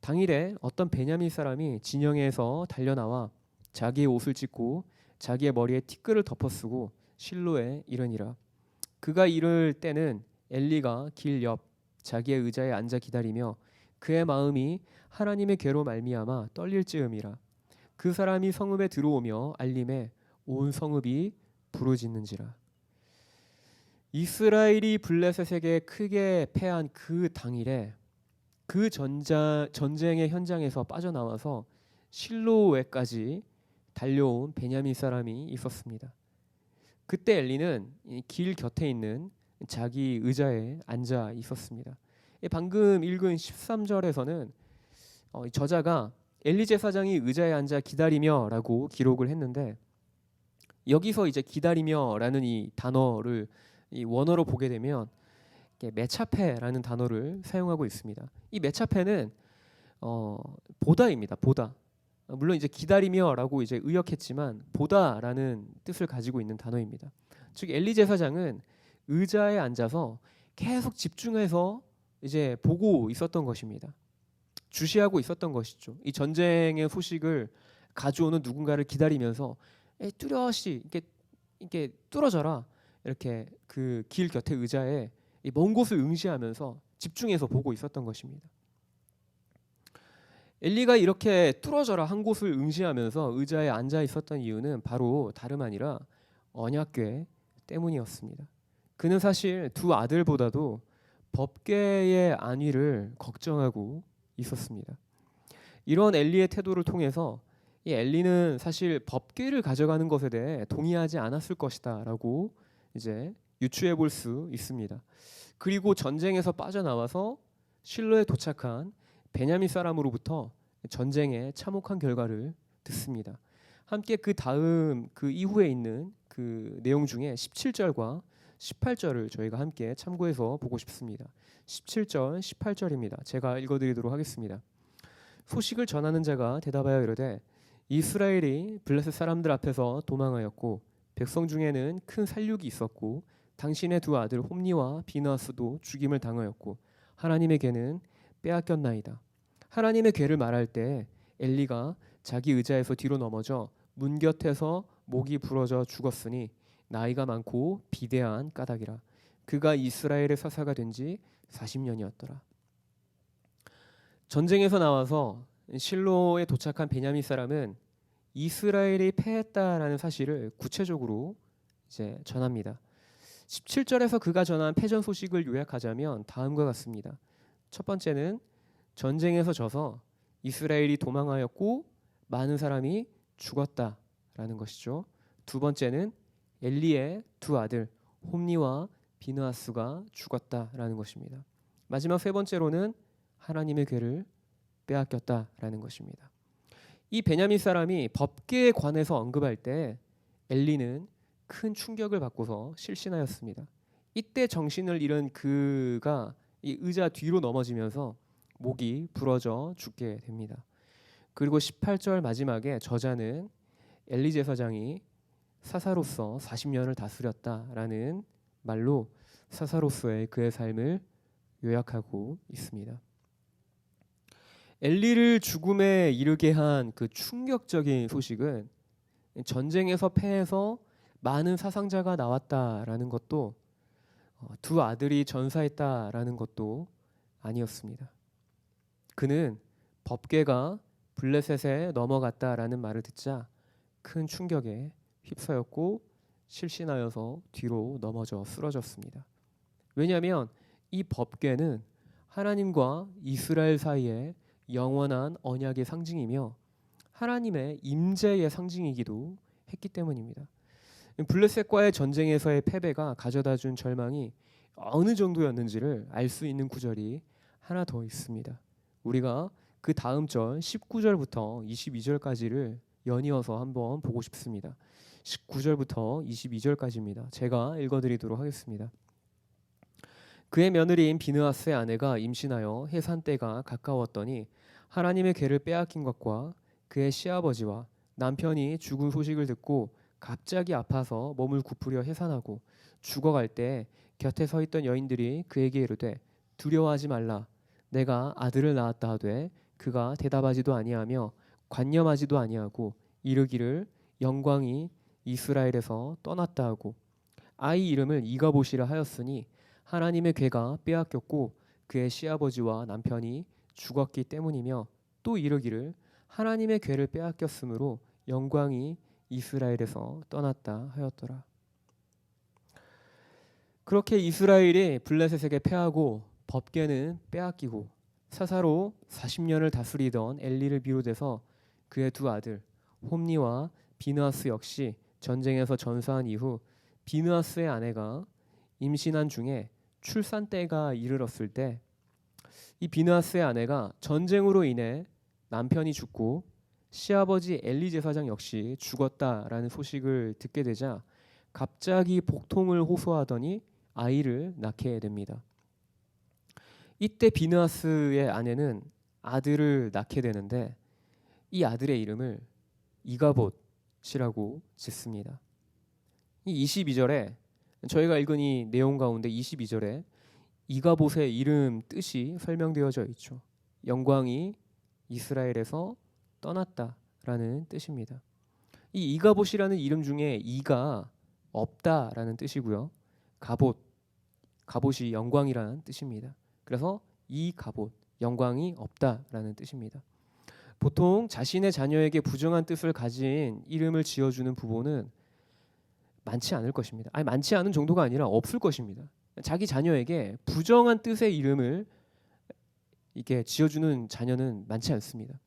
당일에 어떤 베냐민 사람이 진영에서 달려나와 자기의 옷을 찢고 자기의 머리에 티끌을 덮어쓰고 실로에 이르니라. 그가 이를 때는 엘리가 길 옆 자기의 의자에 앉아 기다리며 그의 마음이 하나님의 괴로 말미암아 떨릴 즈음이라. 그 사람이 성읍에 들어오며 알림에 온 성읍이 부르짖는지라. 이스라엘이 블레셋에게 크게 패한 그 당일에 그 전쟁의 현장에서 빠져나와서 실로웨까지 달려온 베냐민 사람이 있었습니다. 그때 엘리는 길 곁에 있는 자기 의자에 앉아 있었습니다. 방금 읽은 13절에서는 저자가 엘리 제사장이 의자에 앉아 기다리며라고 기록을 했는데 여기서 이제 기다리며라는 이 단어를 이 원어로 보게 되면 메차페라는 단어를 사용하고 있습니다. 이 메차페는 보다입니다. 보다. 물론 이제 기다리며라고 이제 의역했지만 보다라는 뜻을 가지고 있는 단어입니다. 즉 엘리 제사장은 의자에 앉아서 계속 집중해서 이제 보고 있었던 것입니다. 주시하고 있었던 것이죠. 이 전쟁의 소식을 가져오는 누군가를 기다리면서 뚜렷이 이렇게 뚫어져라 이렇게 그 길 곁에 의자에 먼 곳을 응시하면서 집중해서 보고 있었던 것입니다. 엘리가 이렇게 뚫어져라 한 곳을 응시하면서 의자에 앉아 있었던 이유는 바로 다름 아니라 언약궤 때문이었습니다. 그는 사실 두 아들보다도 법궤의 안위를 걱정하고 있었습니다. 이런 엘리의 태도를 통해서 이 엘리는 사실 법궤를 가져가는 것에 대해 동의하지 않았을 것이다라고 이제 유추해 볼 수 있습니다. 그리고 전쟁에서 빠져나와서 실로에 도착한 베냐민 사람으로부터 전쟁의 참혹한 결과를 듣습니다. 함께 그 다음 그 이후에 있는 그 내용 중에 17절과 18절을 저희가 함께 참고해서 보고 싶습니다. 17절, 18절입니다. 제가 읽어드리도록 하겠습니다. 소식을 전하는 자가 대답하여 이르되 이스라엘이 블레셋 사람들 앞에서 도망하였고 백성 중에는 큰 살육이 있었고 당신의 두 아들 홈니와 비느하스도 죽임을 당하였고 하나님의 궤는 빼앗겼나이다. 하나님의 궤를 말할 때 엘리가 자기 의자에서 뒤로 넘어져 문 곁에서 목이 부러져 죽었으니 나이가 많고 비대한 까닭이라. 그가 이스라엘의 사사가 된 지 40년이었더라. 전쟁에서 나와서 실로에 도착한 베냐민 사람은 이스라엘이 패했다라는 사실을 구체적으로 이제 전합니다. 17절에서 그가 전한 패전 소식을 요약하자면 다음과 같습니다. 첫 번째는 전쟁에서 져서 이스라엘이 도망하였고 많은 사람이 죽었다라는 것이죠. 두 번째는 엘리의 두 아들 홈니와 비느하스가 죽었다라는 것입니다. 마지막 세 번째로는 하나님의 궤를 빼앗겼다라는 것입니다. 이 베냐민 사람이 법궤에 관해서 언급할 때 엘리는 큰 충격을 받고서 실신하였습니다. 이때 정신을 잃은 그가 이 의자 뒤로 넘어지면서 목이 부러져 죽게 됩니다. 그리고 18절 마지막에 저자는 엘리 제사장이 사사로서 40년을 다스렸다라는 말로 사사로서의 그의 삶을 요약하고 있습니다. 엘리를 죽음에 이르게 한 그 충격적인 소식은 전쟁에서 패해서 많은 사상자가 나왔다라는 것도 두 아들이 전사했다라는 것도 아니었습니다. 그는 법궤가 블레셋에 넘어갔다라는 말을 듣자 큰 충격에 휩싸였고 실신하여서 뒤로 넘어져 쓰러졌습니다. 왜냐하면 이 법궤는 하나님과 이스라엘 사이에 영원한 언약의 상징이며 하나님의 임재의 상징이기도 했기 때문입니다. 블레셋과의 전쟁에서의 패배가 가져다준 절망이 어느 정도였는지를 알 수 있는 구절이 하나 더 있습니다. 우리가 그 다음 절 19절부터 22절까지를 연이어서 한번 보고 싶습니다. 19절부터 22절까지입니다. 제가 읽어드리도록 하겠습니다. 그의 며느리인 비느하스의 아내가 임신하여 해산 때가 가까웠더니 하나님의 궤를 빼앗긴 것과 그의 시아버지와 남편이 죽은 소식을 듣고 갑자기 아파서 몸을 굽으려 해산하고 죽어갈 때 곁에 서 있던 여인들이 그에게 이르되 두려워하지 말라 내가 아들을 낳았다 하되 그가 대답하지도 아니하며 관념하지도 아니하고 이르기를 영광이 이스라엘에서 떠났다 하고 아이 이름을 이가봇이라 하였으니 하나님의 궤가 빼앗겼고 그의 시아버지와 남편이 죽었기 때문이며 또 이르기를 하나님의 궤를 빼앗겼으므로 영광이 이스라엘에서 떠났다 하였더라. 그렇게 이스라엘이 블레셋에게 패하고 법궤는 빼앗기고 사사로 40년을 다스리던 엘리를 비롯해서 그의 두 아들 홈니와 비느하스 역시 전쟁에서 전사한 이후 비느하스의 아내가 임신한 중에 출산 때가 이르렀을 때 이 비느하스의 아내가 전쟁으로 인해 남편이 죽고 시아버지 엘리 제사장 역시 죽었다라는 소식을 듣게 되자 갑자기 복통을 호소하더니 아이를 낳게 됩니다. 이때 비느하스의 아내는 아들을 낳게 되는데 이 아들의 이름을 이가봇이라고 짓습니다. 이 22절에 저희가 읽은 이 내용 가운데 22절에 이가봇의 이름 뜻이 설명되어져 있죠. 영광이 이스라엘에서 떠났다라는 뜻입니다. 이 이가봇이라는 이름 중에 이가 없다라는 뜻이고요. 갑옷이 영광이라는 뜻입니다. 그래서 이가봇 영광이 없다라는 뜻입니다. 보통 자신의 자녀에게 부정한 뜻을 가진 이름을 지어주는 부모는 많지 않을 것입니다. 아니 많지 않은 정도가 아니라 없을 것입니다. 자기 자녀에게 부정한 뜻의 이름을 이렇게 지어주는 자녀는 많지 않습니다.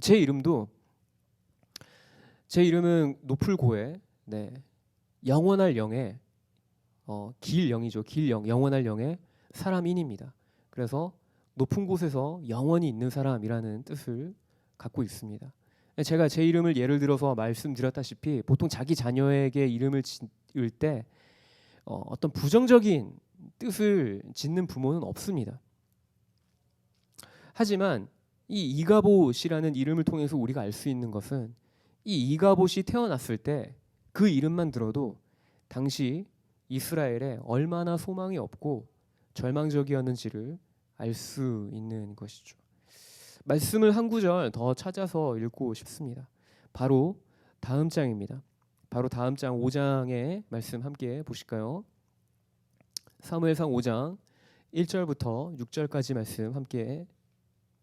제 이름은 노풀고에 영원할 영의 길 영이죠. 길 영, 영원할 영의 사람인입니다. 그래서 높은 곳에서 영원히 있는 사람이라는 뜻을 갖고 있습니다. 제가 제 이름을 예를 들어서 말씀드렸다시피 보통 자기 자녀에게 이름을 지을 때 어떤 부정적인 뜻을 짓는 부모는 없습니다. 하지만 이 이가봇이라는 이름을 통해서 우리가 알 수 있는 것은 이 이가봇이 태어났을 때 그 이름만 들어도 당시 이스라엘에 얼마나 소망이 없고 절망적이었는지를 알 수 있는 것이죠. 말씀을 한 구절 더 찾아서 읽고 싶습니다. 바로 다음 장입니다. 바로 다음 장 5장의 말씀 함께 보실까요? 사무엘상 5장 1절부터 6절까지 말씀 함께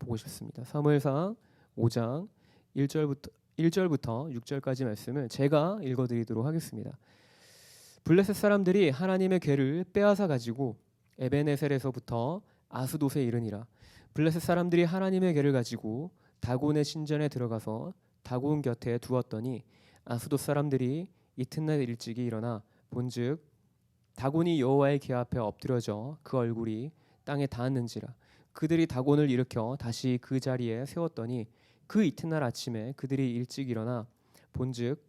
보고 싶습니다. 사무엘상 5장 1절부터 6절까지 말씀을 제가 읽어드리도록 하겠습니다. 블레셋 사람들이 하나님의 궤를 빼앗아 가지고 에베네셀에서부터 아스돗에 이르니라. 블레셋 사람들이 하나님의 궤를 가지고 다곤의 신전에 들어가서 다곤 곁에 두었더니 아스돗 사람들이 이튿날 일찍이 일어나 본즉 다곤이 여호와의 궤 앞에 엎드려져 그 얼굴이 땅에 닿았는지라. 그들이 다곤을 일으켜 다시 그 자리에 세웠더니 그 이튿날 아침에 그들이 일찍 일어나 본즉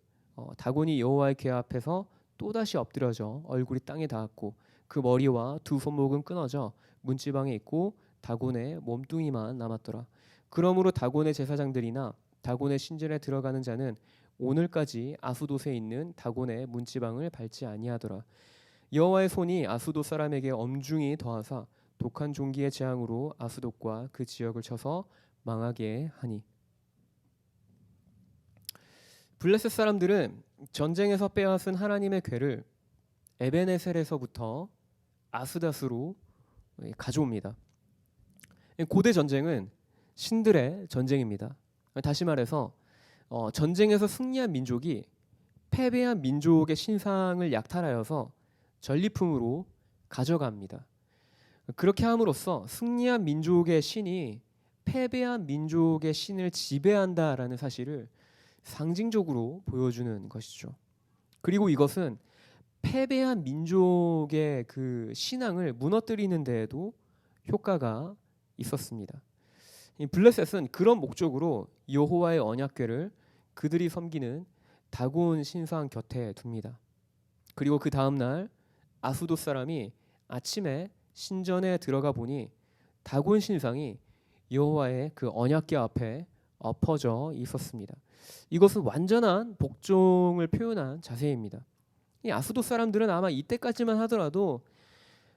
다곤이 여호와의 궤 앞에서 또다시 엎드려져 얼굴이 땅에 닿았고 그 머리와 두 손목은 끊어져 문지방에 있고 다곤의 몸뚱이만 남았더라. 그러므로 다곤의 제사장들이나 다곤의 신전에 들어가는 자는 오늘까지 아스돗에 있는 다곤의 문지방을 밟지 아니하더라. 여호와의 손이 아스돗 사람에게 엄중히 더하사 독한 종기의 재앙으로 아스돗과 그 지역을 쳐서 망하게 하니. 블레셋 사람들은 전쟁에서 빼앗은 하나님의 궤를 에베네셀에서부터 아스닷으로 가져옵니다. 고대 전쟁은 신들의 전쟁입니다. 다시 말해서 전쟁에서 승리한 민족이 패배한 민족의 신상을 약탈하여서 전리품으로 가져갑니다. 그렇게 함으로써 승리한 민족의 신이 패배한 민족의 신을 지배한다라는 사실을 상징적으로 보여주는 것이죠. 그리고 이것은 패배한 민족의 그 신앙을 무너뜨리는 데에도 효과가 있었습니다. 이 블레셋은 그런 목적으로 여호와의 언약궤를 그들이 섬기는 다곤 신상 곁에 둡니다. 그리고 그 다음 날 아스돗 사람이 아침에 신전에 들어가 보니 다곤 신상이 여호와의 그 언약궤 앞에 엎어져 있었습니다. 이것은 완전한 복종을 표현한 자세입니다. 이 아스돗 사람들은 아마 이때까지만 하더라도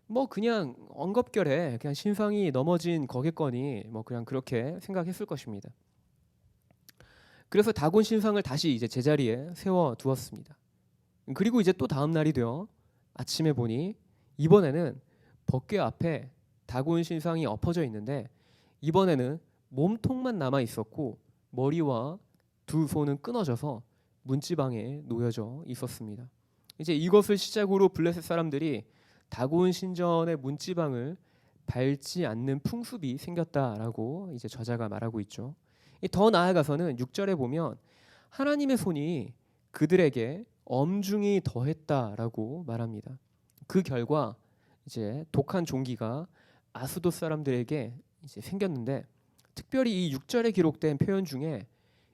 뭐 그냥 엉겁결에 그냥 신상이 넘어진 거겠거니 뭐 그냥 그렇게 생각했을 것입니다. 그래서 다곤 신상을 다시 이제 제자리에 세워 두었습니다. 그리고 이제 또 다음 날이 되어 아침에 보니 이번에는 법궤 앞에 다곤 신상이 엎어져 있는데 이번에는 몸통만 남아 있었고 머리와 두 손은 끊어져서 문지방에 놓여져 있었습니다. 이제 이것을 시작으로 블레셋 사람들이 다곤 신전의 문지방을 밟지 않는 풍습이 생겼다라고 이제 저자가 말하고 있죠. 더 나아가서는 6절에 보면 하나님의 손이 그들에게 엄중히 더했다라고 말합니다. 그 결과 이제 독한 종기가 아스돗 사람들에게 이제 생겼는데 특별히 이 6절에 기록된 표현 중에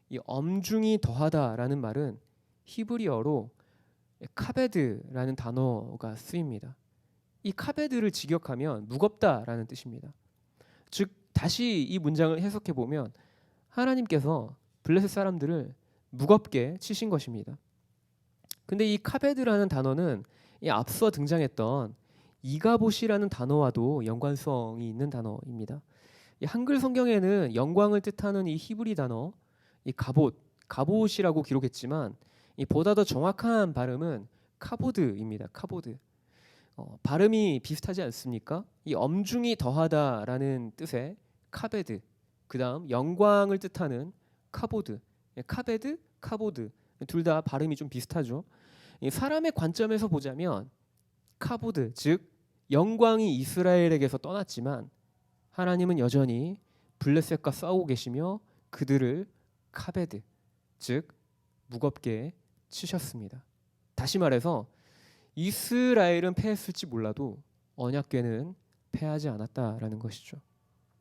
이 엄중히 더하다라는 말은 히브리어로 카베드라는 단어가 쓰입니다. 이 카베드를 직역하면 무겁다라는 뜻입니다. 즉 다시 이 문장을 해석해 보면 하나님께서 블레셋 사람들을 무겁게 치신 것입니다. 근데 이 카베드라는 단어는 이 앞서 등장했던 이가봇이라는 단어와도 연관성이 있는 단어입니다. 이 한글 성경에는 영광을 뜻하는 이 히브리 단어 이 가봇이라고 기록했지만 이 보다 더 정확한 발음은 카보드입니다. 카보드. 발음이 비슷하지 않습니까? 이 엄중히 더하다라는 뜻의 카베드, 그 다음 영광을 뜻하는 카보드, 카베드, 카보드 둘 다 발음이 좀 비슷하죠. 사람의 관점에서 보자면 카보드, 즉 영광이 이스라엘에게서 떠났지만 하나님은 여전히 블레셋과 싸우고 계시며 그들을 카베드, 즉 무겁게 치셨습니다. 다시 말해서 이스라엘은 패했을지 몰라도 언약궤는 패하지 않았다라는 것이죠.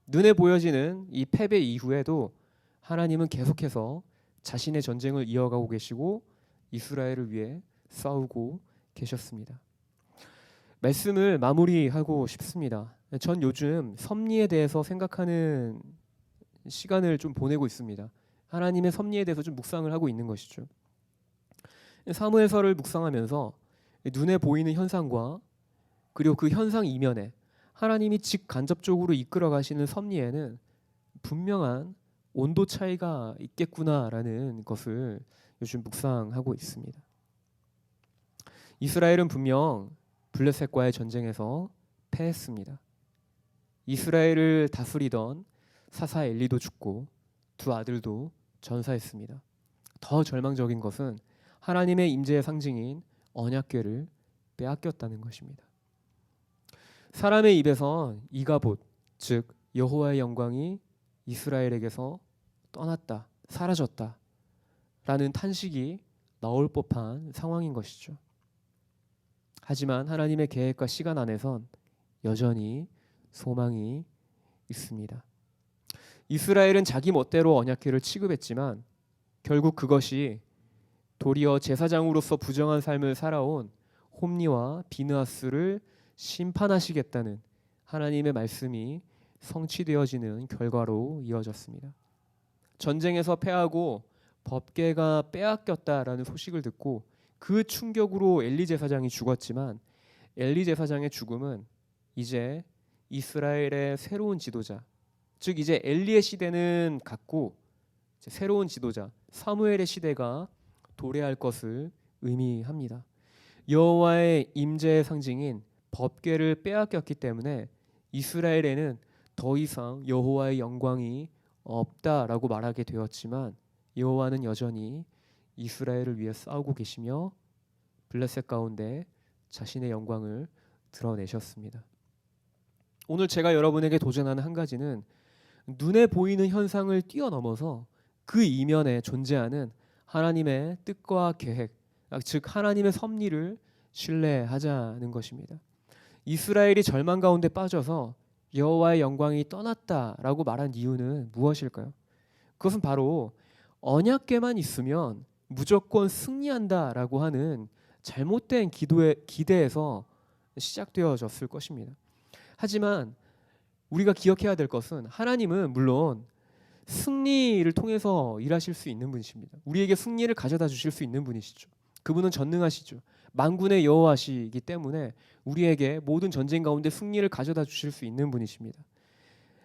눈에 보여지는 이 패배 이후에도 하나님은 계속해서 자신의 전쟁을 이어가고 계시고 이스라엘을 위해 싸우고 계셨습니다. 말씀을 마무리하고 싶습니다. 전 요즘 섭리에 대해서 생각하는 시간을 좀 보내고 있습니다. 하나님의 섭리에 대해서 좀 묵상을 하고 있는 것이죠. 사무엘서를 묵상하면서 눈에 보이는 현상과 그리고 그 현상 이면에 하나님이 직간접적으로 이끌어 가시는 섭리에는 분명한 온도 차이가 있겠구나라는 것을 요즘 묵상하고 있습니다. 이스라엘은 분명 블레셋과의 전쟁에서 패했습니다. 이스라엘을 다스리던 사사 엘리도 죽고 두 아들도 전사했습니다. 더 절망적인 것은 하나님의 임재의 상징인 언약궤를 빼앗겼다는 것입니다. 사람의 입에서 이가봇, 즉 여호와의 영광이 이스라엘에게서 떠났다, 사라졌다 라는 탄식이 나올 법한 상황인 것이죠. 하지만 하나님의 계획과 시간 안에선 여전히 소망이 있습니다. 이스라엘은 자기 멋대로 언약궤를 취급했지만 결국 그것이 도리어 제사장으로서 부정한 삶을 살아온 홈리와 비느하스를 심판하시겠다는 하나님의 말씀이 성취되어지는 결과로 이어졌습니다. 전쟁에서 패하고 법궤가 빼앗겼다라는 소식을 듣고 그 충격으로 엘리 제사장이 죽었지만 엘리 제사장의 죽음은 이제 이스라엘의 새로운 지도자, 즉 이제 엘리의 시대는 갔고 새로운 지도자 사무엘의 시대가 도래할 것을 의미합니다. 여호와의 임재의 상징인 법궤를 빼앗겼기 때문에 이스라엘에는 더 이상 여호와의 영광이 없다라고 말하게 되었지만 여호와는 여전히 이스라엘을 위해 싸우고 계시며 블레셋 가운데 자신의 영광을 드러내셨습니다. 오늘 제가 여러분에게 도전하는 한 가지는 눈에 보이는 현상을 뛰어넘어서 그 이면에 존재하는 하나님의 뜻과 계획, 즉 하나님의 섭리를 신뢰하자는 것입니다. 이스라엘이 절망 가운데 빠져서 여호와의 영광이 떠났다라고 말한 이유는 무엇일까요? 그것은 바로 언약궤만 있으면 무조건 승리한다라고 하는 잘못된 기대에서 시작되어졌을 것입니다. 하지만 우리가 기억해야 될 것은 하나님은 물론 승리를 통해서 일하실 수 있는 분이십니다. 우리에게 승리를 가져다 주실 수 있는 분이시죠. 그분은 전능하시죠. 만군의 여호와시기 때문에 우리에게 모든 전쟁 가운데 승리를 가져다 주실 수 있는 분이십니다.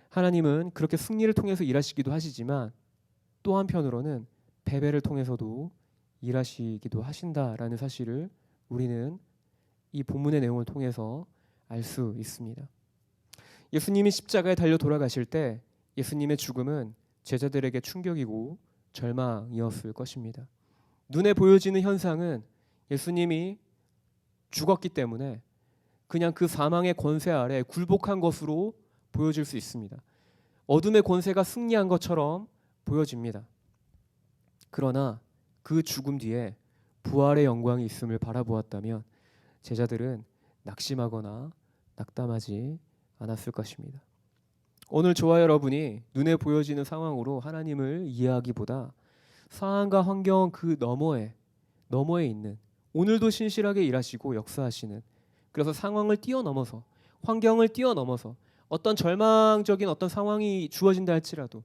하나님은 그렇게 승리를 통해서 일하시기도 하시지만 또 한편으로는 패배를 통해서도 일하시기도 하신다라는 사실을 우리는 이 본문의 내용을 통해서 알 수 있습니다. 예수님이 십자가에 달려 돌아가실 때 예수님의 죽음은 제자들에게 충격이고 절망이었을 것입니다. 눈에 보여지는 현상은 예수님이 죽었기 때문에 그냥 그 사망의 권세 아래 굴복한 것으로 보여질 수 있습니다. 어둠의 권세가 승리한 것처럼 보여집니다. 그러나 그 죽음 뒤에 부활의 영광이 있음을 바라보았다면 제자들은 낙심하거나 낙담하지 않았을 것입니다. 오늘 저와 여러분이 눈에 보여지는 상황으로 하나님을 이해하기보다 상황과 환경 그 너머에 있는 오늘도 신실하게 일하시고 역사하시는, 그래서 상황을 뛰어넘어서 환경을 뛰어넘어서 어떤 절망적인 어떤 상황이 주어진다 할지라도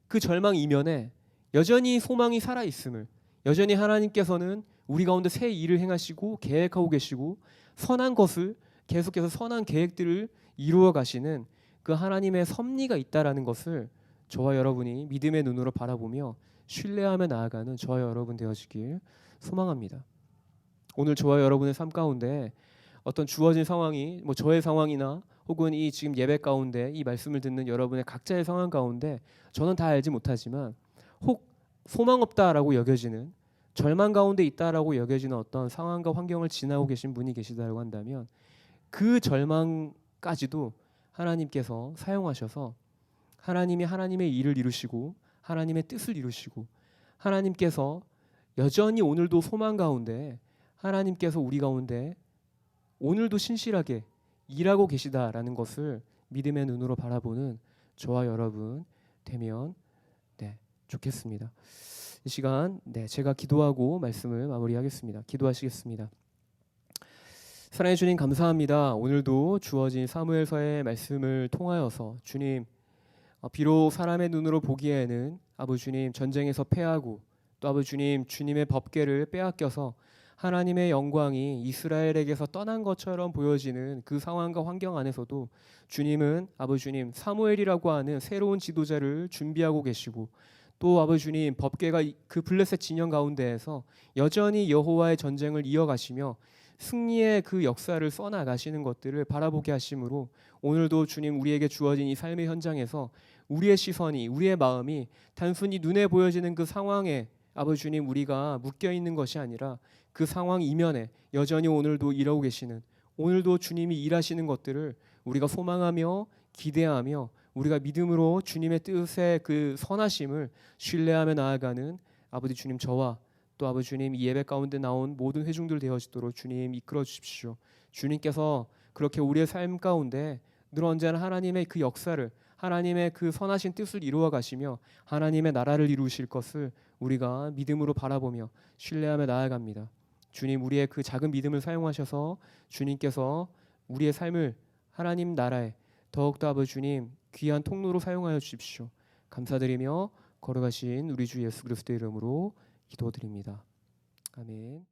그 절망 이면에 여전히 소망이 살아있음을, 여전히 하나님께서는 우리 가운데 새 일을 행하시고 계획하고 계시고 선한 것을 계속해서 선한 계획들을 이루어 가시는 그 하나님의 섭리가 있다라는 것을 저와 여러분이 믿음의 눈으로 바라보며 신뢰하며 나아가는 저와 여러분 되어지길 소망합니다. 오늘 저와 여러분의 삶 가운데 어떤 주어진 상황이 저의 상황이나 혹은 이 지금 예배 가운데 이 말씀을 듣는 여러분의 각자의 상황 가운데 저는 다 알지 못하지만 혹 소망 없다라고 여겨지는, 절망 가운데 있다라고 여겨지는 어떤 상황과 환경을 지나고 계신 분이 계시다고 한다면 그 절망까지도 하나님께서 사용하셔서 하나님이 하나님의 일을 이루시고 하나님의 뜻을 이루시고 하나님께서 여전히 오늘도 소망 가운데 하나님께서 우리 가운데 오늘도 신실하게 일하고 계시다라는 것을 믿음의 눈으로 바라보는 저와 여러분 되면 좋겠습니다. 이 시간 제가 기도하고 말씀을 마무리하겠습니다. 기도하시겠습니다. 사랑해 주님 감사합니다. 오늘도 주어진 사무엘서의 말씀을 통하여서 주님 비록 사람의 눈으로 보기에는 아버지 주님 전쟁에서 패하고 또 아버지 주님 주님의 법궤를 빼앗겨서 하나님의 영광이 이스라엘에게서 떠난 것처럼 보여지는 그 상황과 환경 안에서도 주님은 아버지 주님 사무엘이라고 하는 새로운 지도자를 준비하고 계시고 또 아버지 주님 법궤가 그 블레셋 진영 가운데에서 여전히 여호와의 전쟁을 이어가시며 승리의 그 역사를 써나가시는 것들을 바라보게 하심으로 오늘도 주님 우리에게 주어진 이 삶의 현장에서 우리의 시선이, 우리의 마음이 단순히 눈에 보여지는 그 상황에 아버지 주님 우리가 묶여 있는 것이 아니라 그 상황 이면에 여전히 오늘도 일하고 계시는, 오늘도 주님이 일하시는 것들을 우리가 소망하며 기대하며 우리가 믿음으로 주님의 뜻의 그 선하심을 신뢰하며 나아가는 아버지 주님, 저와 또 아버지 주님 이 예배 가운데 나온 모든 회중들 되어지도록 주님 이끌어 주십시오. 주님께서 그렇게 우리의 삶 가운데 늘 언제나 하나님의 그 역사를, 하나님의 그 선하신 뜻을 이루어 가시며 하나님의 나라를 이루실 것을 우리가 믿음으로 바라보며 신뢰하며 나아갑니다. 주님, 우리의 그 작은 믿음을 사용하셔서 주님께서 우리의 삶을 하나님 나라에 더욱더 아버지 주님 귀한 통로로 사용하여 주십시오. 감사드리며 걸어가신 우리 주 예수 그리스도의 이름으로 기도드립니다. 아멘.